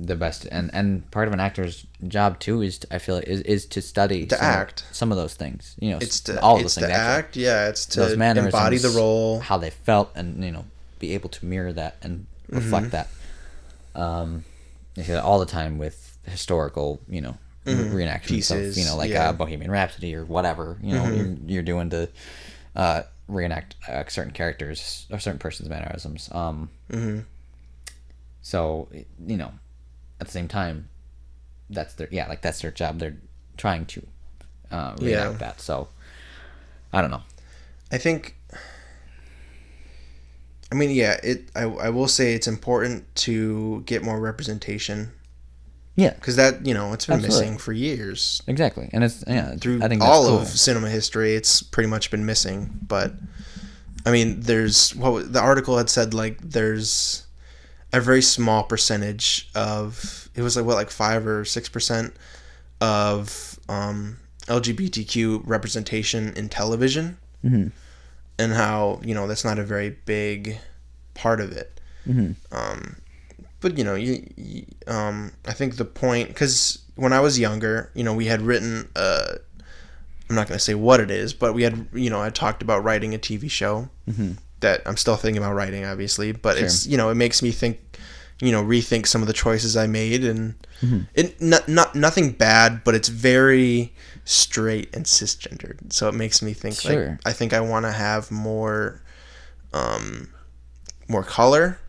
the best, and part of an actor's job too is I feel like is to study to act some of those things. It's to act. Yeah, it's to embody the role, how they felt, and be able to mirror that and reflect that. You see that all the time with historical, reenactment pieces, stuff, like Bohemian Rhapsody or whatever, you're doing to reenact certain characters or certain person's mannerisms. So, at the same time, that's their job. They're trying to reenact that. So, I don't know. I will say it's important to get more representation. Yeah, because that it's been missing for years. Exactly, and it's through all of cinema history, it's pretty much been missing. But I mean, there's the article had said, like there's a very small percentage of, it was like 5 or 6% of LGBTQ representation in television, and how that's not a very big part of it. But I think the point, because when I was younger, we had written, I'm not going to say what it is, but we had, I talked about writing a TV show that I'm still thinking about writing, obviously, but sure. It's, it makes me think, rethink some of the choices I made, and it nothing bad, but it's very straight and cisgendered. So it makes me think, sure. Like, I think I want to have more color,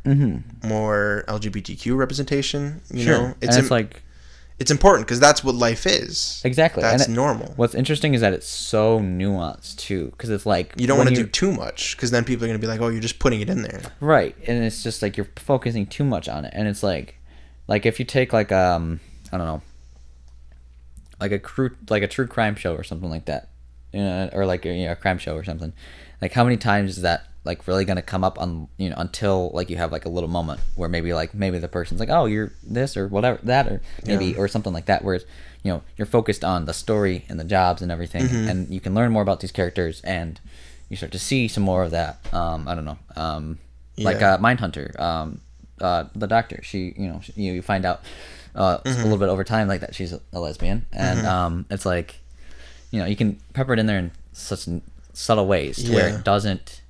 more LGBTQ representation, sure. It's important because that's what life is. Exactly. That's normal. What's interesting is that it's so nuanced too, because it's like, you don't want to do too much, because then people are going to be like, oh, you're just putting it in there. Right. And it's just like you're focusing too much on it. And it's like if you take like I don't know, like a true crime show or something like that, or like a crime show or something, like how many times is that like really gonna come up on, you know, until like you have like a little moment where maybe the person's like, oh, you're this or whatever that, or maybe or something like that, where, you know, you're focused on the story and the jobs and everything, and you can learn more about these characters, and you start to see some more of that. I don't know, like Mindhunter, the doctor. She, you know, you find out a little bit over time like that she's a lesbian, and it's like, you know, you can pepper it in there in such subtle ways to where it doesn't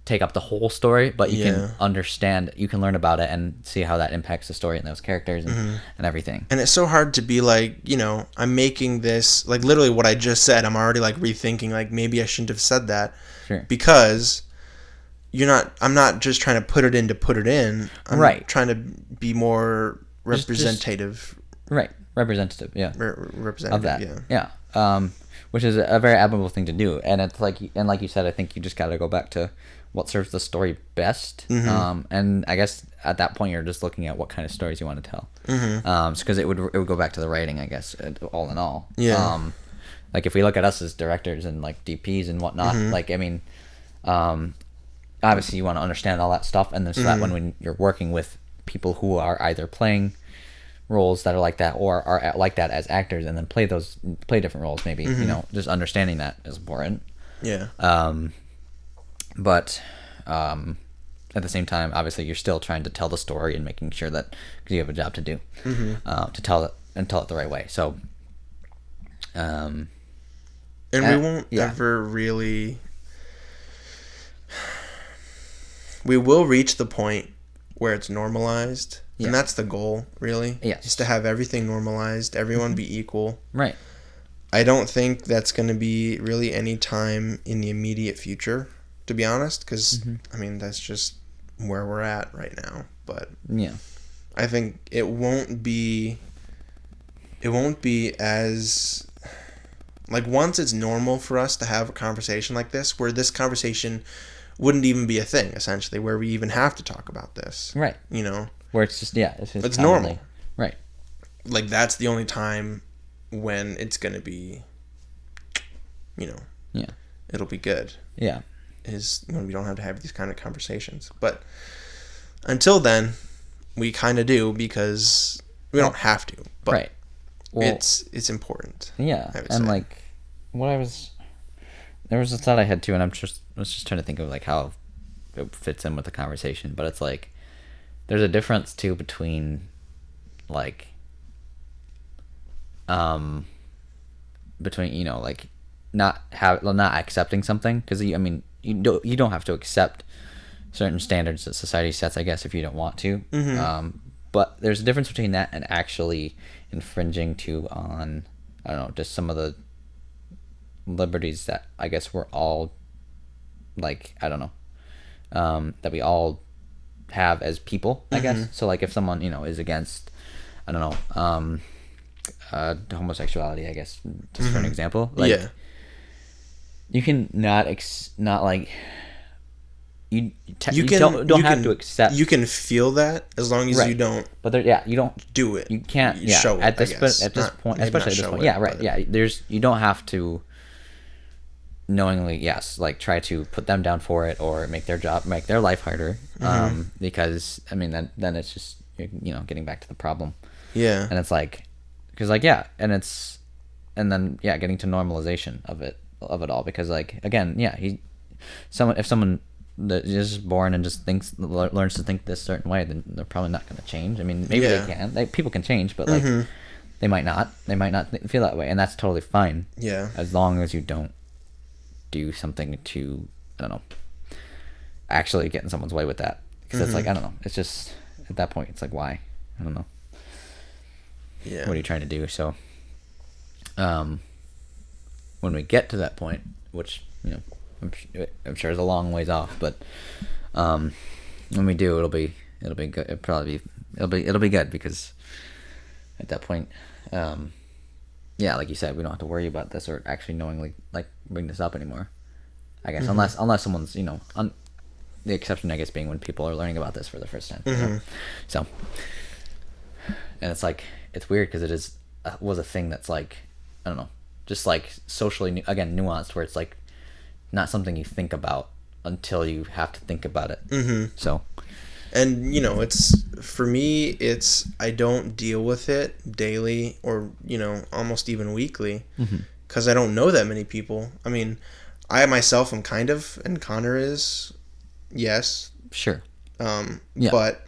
take up the whole story, but you can understand, you can learn about it and see how that impacts the story and those characters and everything. And it's so hard to be like, you know, I'm making this, like literally what I just said, I'm already like rethinking, like maybe I shouldn't have said that. Sure. Because I'm not just trying to put it in to put it in. I'm trying to be more representative. Representative, yeah. Representative, of that, yeah. Which is a very admirable thing to do, and it's like, and like you said, I think you just got to go back to what serves the story best, and I guess at that point you're just looking at what kind of stories you want to tell, because it would go back to the writing, I guess, all in all. Like if we look at us as directors and like DPs and whatnot, like I mean, obviously you want to understand all that stuff, and then so that when you're working with people who are either playing roles that are like that or are like that as actors, and then play different roles, maybe, you know, just understanding that is important. But at the same time, obviously you're still trying to tell the story and making sure that, because you have a job to do, to tell it the right way. So and we won't ever really, we will reach the point where it's normalized. And that's the goal, really. Is to have everything normalized, everyone be equal. Right. I don't think that's going to be really any time in the immediate future, to be honest, because, I mean, that's just where we're at right now. But I think it won't be as, like, once it's normal for us to have a conversation like this, where this conversation wouldn't even be a thing, essentially, where we even have to talk about this. Right. You know? Where it's just, it's normal. Right. Like, that's the only time when it's going to be, you know, it'll be good. Is when we don't have to have these kind of conversations. But until then, we kind of do, because we don't have to. But well, it's important. Yeah. And say, like, there was a thought I had too, and I was just trying to think of like how it fits in with the conversation. But it's like, there's a difference too between like between, you know, like not accepting something, because I mean you don't have to accept certain standards that society sets, I guess, if you don't want to. But there's a difference between that and actually infringing on, I don't know, just some of the liberties that I guess we're all, like, I don't know, that we all have as people, I guess. So like if someone, you know, is against, I don't know, homosexuality, I guess, just for an example, like you can not like you don't have to accept. You can feel that as long as you don't. But you don't do it. You can't show it at this point, especially at this point. You don't have to knowingly, like try to put them down for it or make their life harder, because I mean then it's just, you know, getting back to the problem, and it's like, because like and then getting to normalization of it all, because like, again, if someone that is just born and just learns to think this certain way, then they're probably not going to change. I mean, maybe they can, people can change, but like they might not feel that way, and that's totally fine, as long as you don't do something to, I don't know, actually get in someone's way with that, because it's like, I don't know, it's just at that point it's like, why? I don't know, what are you trying to do? So when we get to that point, which, you know, I'm sure is a long ways off, but when we do, it'll be good. It'll be good, because at that point, like you said, we don't have to worry about this or actually knowingly like bring this up anymore, I guess, unless someone's, you know, the exception, I guess, being when people are learning about this for the first time. So and it's like, it's weird, because it was a thing that's like, I don't know, just like socially, again, nuanced, where it's like not something you think about until you have to think about it. Mm-hmm. So, and it's for me, I don't deal with it daily or almost even weekly because I don't know that many people. I mean, I myself am kind of, and Connor is, yes, sure, but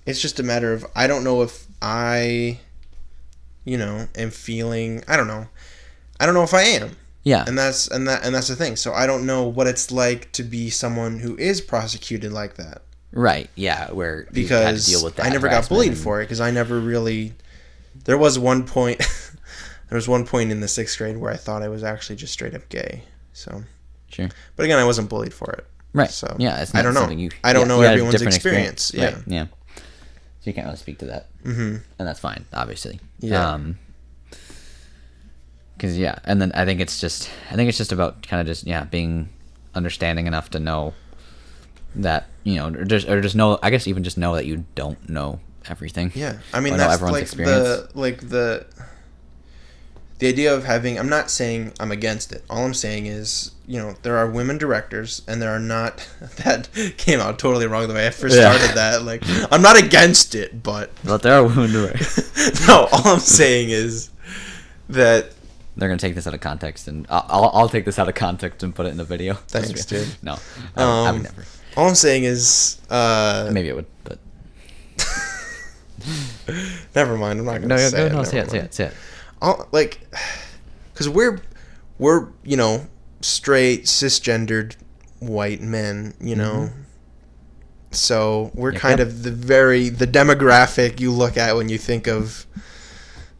it's just a matter of I don't know if I, am feeling. I don't know if I am. Yeah. And that's the thing. So I don't know what it's like to be someone who is prosecuted like that. Right. Yeah. Where because you had to deal with that I never got bullied for it because I never really. There was one point. There was one point in the 6th grade where I thought I was actually just straight up gay. So. Sure. But again, I wasn't bullied for it. Right. So yeah, it's not I don't know. I don't know everyone's experience. Yeah. Right. Yeah. So you can't really speak to that. Mm-hmm. And that's fine, obviously. Yeah. Because and then I think it's just about kind of just being understanding enough to know that or just know, I guess, even just know that you don't know everything. Yeah, I mean that's everyone's like experience. The idea of having. I'm not saying I'm against it. All I'm saying is there are women directors and there are not. That came out totally wrong the way I first started that. Like I'm not against it, but there are women directors. No, all I'm saying is that. They're gonna take this out of context, and I'll take this out of context and put it in the video. Thanks, dude. No, I would never. All I'm saying is, maybe it would, but never mind. I'm not gonna say it. No, say it. Because we're straight cisgendered white men, so we're kind of the demographic you look at when you think of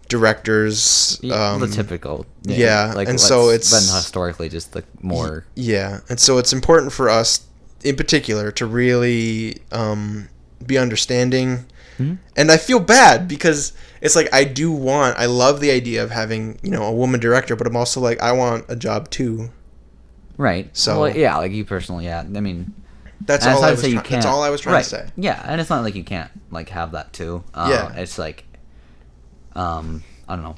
directors, the typical, and so it's been historically just the more, and so it's important for us in particular to really be understanding, and I feel bad because it's like I love the idea of having a woman director, but I'm also like I want a job too, right? So like you personally, I mean. That's all I was trying to say. Yeah, and it's not like you can't like have that too. It's like, I don't know.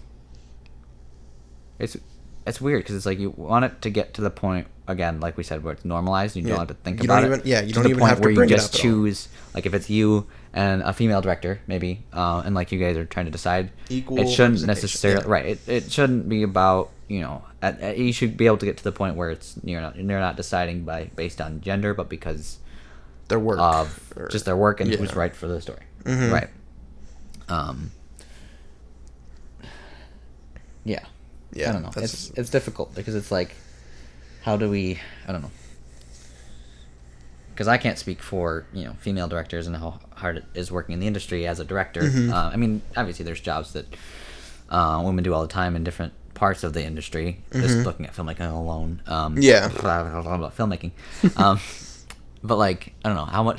It's weird because it's like you want it to get to the point again, like we said, where it's normalized. You don't have to think about it. Yeah, you don't even have to bring it up. Where you just choose, like if it's you and a female director, maybe, and like you guys are trying to decide. Equal. It shouldn't necessarily It shouldn't be about you should be able to get to the point where it's you're not deciding based on gender, but because their work just their work and who's right for the story, right? Yeah. I don't know. It's difficult because it's like, how do we? I don't know. Because I can't speak for female directors and how hard it is working in the industry as a director. I mean, obviously there's jobs that women do all the time in different parts of the industry. Just looking at filmmaking alone. About filmmaking. But like I don't know, how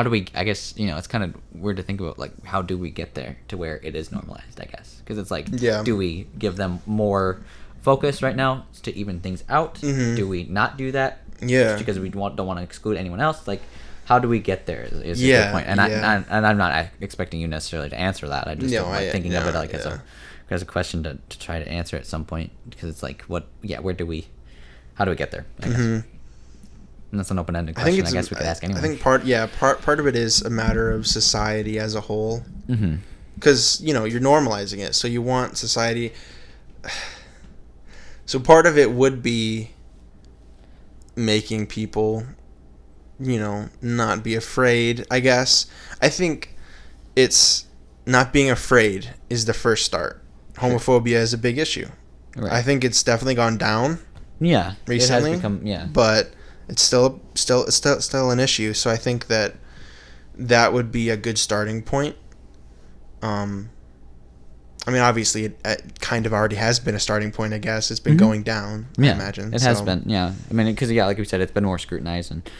do we? I guess it's kind of weird to think about like how do we get there to where it is normalized? I guess because it's like do we give them more focus right now to even things out? Do we not do that? Just because we don't want to exclude anyone else? Like how do we get there? Is a good point. And I'm not expecting you necessarily to answer that. I just thinking of it like as a question to try to answer at some point because it's like how do we get there? I guess. And that's an open-ended question. I guess we could ask anyone. I think part of it is a matter of society as a whole. Because, you're normalizing it. So you want society... So part of it would be making people, not be afraid, I guess. I think it's not being afraid is the first start. Homophobia is a big issue. Right. I think it's definitely gone down. Yeah. Recently. It has become, But... It's still an issue, so I think that would be a good starting point. I mean, obviously, it kind of already has been a starting point. I guess it's been going down. I imagine it has been. Yeah, I mean, because like we said, it's been more scrutinized and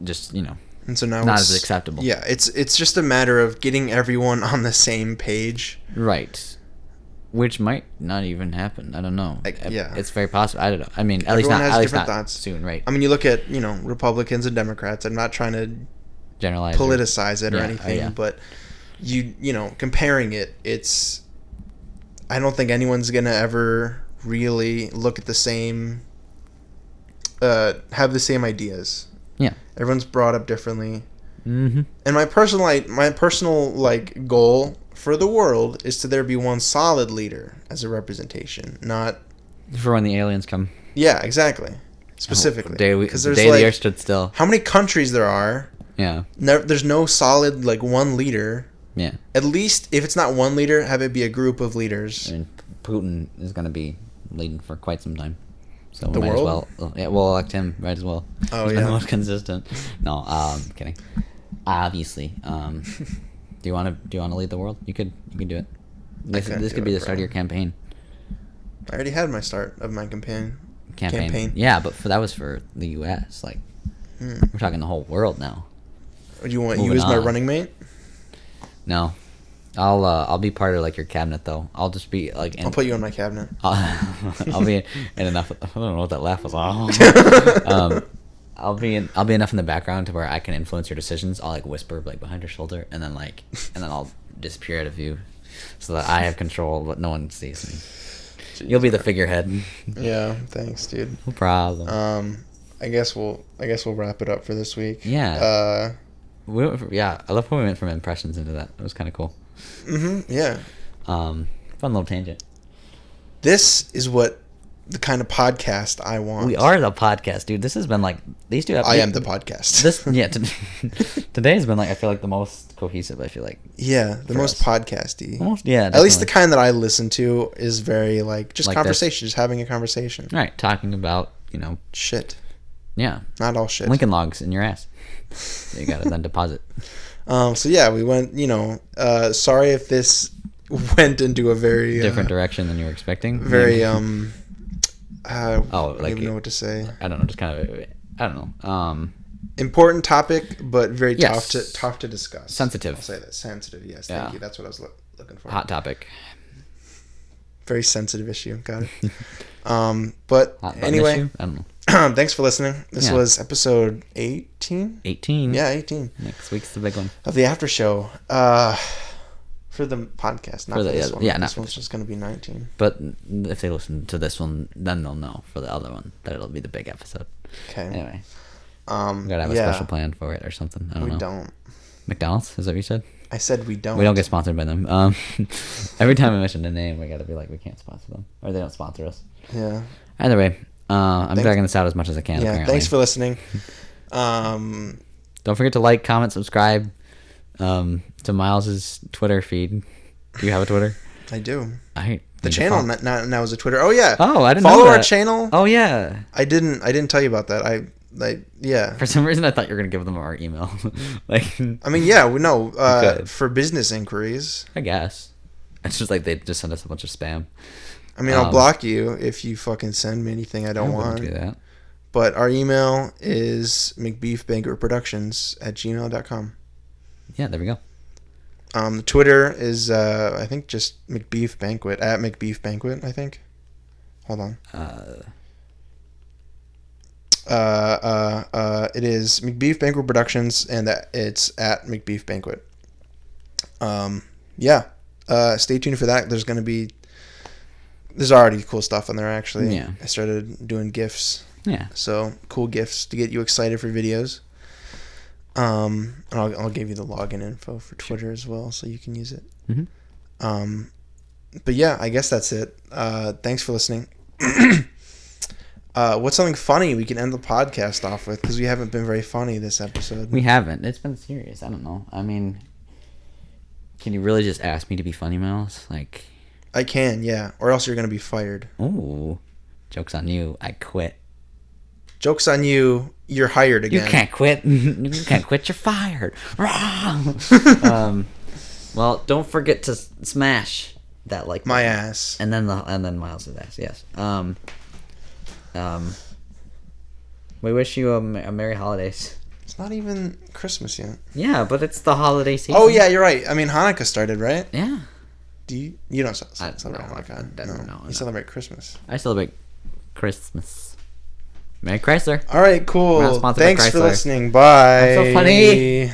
just and so now not as acceptable. Yeah, it's just a matter of getting everyone on the same page. Right. Which might not even happen. I don't know. It's very possible. I don't know. I mean, at least not thoughts. Soon, right? I mean, you look at Republicans and Democrats. I'm not trying to generalize, politicize it or anything, but comparing it, it's. I don't think anyone's gonna ever really look at the same, have the same ideas. Yeah. Everyone's brought up differently. Mm-hmm. And my personal like goal for the world is to there be one solid leader as a representation, not for when the aliens come. Yeah, exactly. Specifically, because there's the earth stood still. How many countries there are? Yeah. There's no solid like one leader. Yeah. At least if it's not one leader, have it be a group of leaders. I mean, Putin is going to be leading for quite some time. So the we might world? as well. Yeah, we'll elect him. Might as well. Oh, He's yeah. the most consistent. No, kidding. Obviously. Do you want to lead the world? You could do it. This could be the start of your campaign. I already had my start of my campaign. Yeah, but that was for the U.S. Like, we're talking the whole world now. Do you want you as my running mate? No, I'll be part of like your cabinet though. I'll just be like. I'll put you in my cabinet. I'll be in enough. I don't know what that laugh was. I'll be enough in the background to where I can influence your decisions. I'll like whisper like behind your shoulder, and then I'll disappear out of view, so that I have control, but no one sees me. Jeez, you'll be the figurehead. Yeah, thanks, dude. No problem. I guess we'll wrap it up for this week. Yeah. I love how we went from impressions into that. It was kind of cool. Mm-hmm. Yeah. Fun little tangent. This is what the kind of podcast I want. We are the podcast, dude. This has been like these two. I am the podcast. Today has been like I feel like the most cohesive. I feel like. Yeah, the most podcasty. Yeah. Definitely. At least the kind that I listen to is very like just like conversation, just having a conversation. Right, talking about shit. Yeah. Not all shit. Lincoln Logs in your ass. You gotta then deposit. So yeah, we went. Sorry if this went into a very different direction than you were expecting. Very I don't even know what to say. I don't know. Just kind of. I don't know. Important topic, but very tough to discuss. Sensitive. I'll say that. Sensitive. Yes. Thank you. That's what I was looking for. Hot topic. Very sensitive issue. Got it. But anyway, issue? I don't know. Thanks for listening. This was episode 18? 18. Yeah, 18. Next week's the big one. Of the after show. For the podcast, not for this one. Yeah, this one's just going to be 19. But if they listen to this one, then they'll know for the other one that it'll be the big episode. Okay. Anyway. We gotta have a special plan for it or something. I don't know. We don't. McDonald's? Is that what you said? I said we don't. We don't get sponsored by them. Every time I mention a name, we gotta be like, we can't sponsor them. Or they don't sponsor us. Yeah. Either way, I'm dragging this out as much as I can, apparently. Thanks for listening. Don't forget to like, comment, subscribe to Miles's Twitter feed. Do you have a Twitter? I do. The channel now is a Twitter. Oh yeah. Oh, I didn't know Follow that. our channel. Oh yeah. I didn't tell you about that. Yeah. For some reason, I thought you were gonna give them our email. I mean, yeah, we know for business inquiries. I guess it's just like they just send us a bunch of spam. I mean, I'll block you if you fucking send me anything I don't want. Do that. But our email is Macbeef-Banquet@gmail.com. Yeah, there we go. Twitter is I think just Macbeef-Banquet at Macbeef-Banquet. I think. Hold on. It is Macbeef-Banquet Productions, and it's at Macbeef-Banquet. Stay tuned for that. There's already cool stuff on there, actually. Yeah. I started doing GIFs. Yeah. So, cool GIFs to get you excited for videos. And I'll give you the login info for Twitter as well, so you can use it. Mm-hmm. But yeah, I guess that's it. Thanks for listening. What's something funny we can end the podcast off with? Because we haven't been very funny this episode. We haven't. It's been serious. I don't know. I mean, can you really just ask me to be funny, Miles? Like, I can, yeah. Or else you're going to be fired. Ooh. Joke's on you. I quit. Joke's on you. You're hired again. You can't quit. You can't quit. You're fired. Well, don't forget to smash that like my button. ass. And then Miles' ass. Yes. We wish you a Merry Holidays. It's not even Christmas yet. Yeah, but it's the holiday season. Oh yeah, you're right. I mean, Hanukkah started, right? Yeah. Do you don't celebrate Hanukkah? No. You celebrate Christmas. I celebrate Christmas. Merry Chrysler. All right, cool. Thanks for listening. Bye. I'm so funny.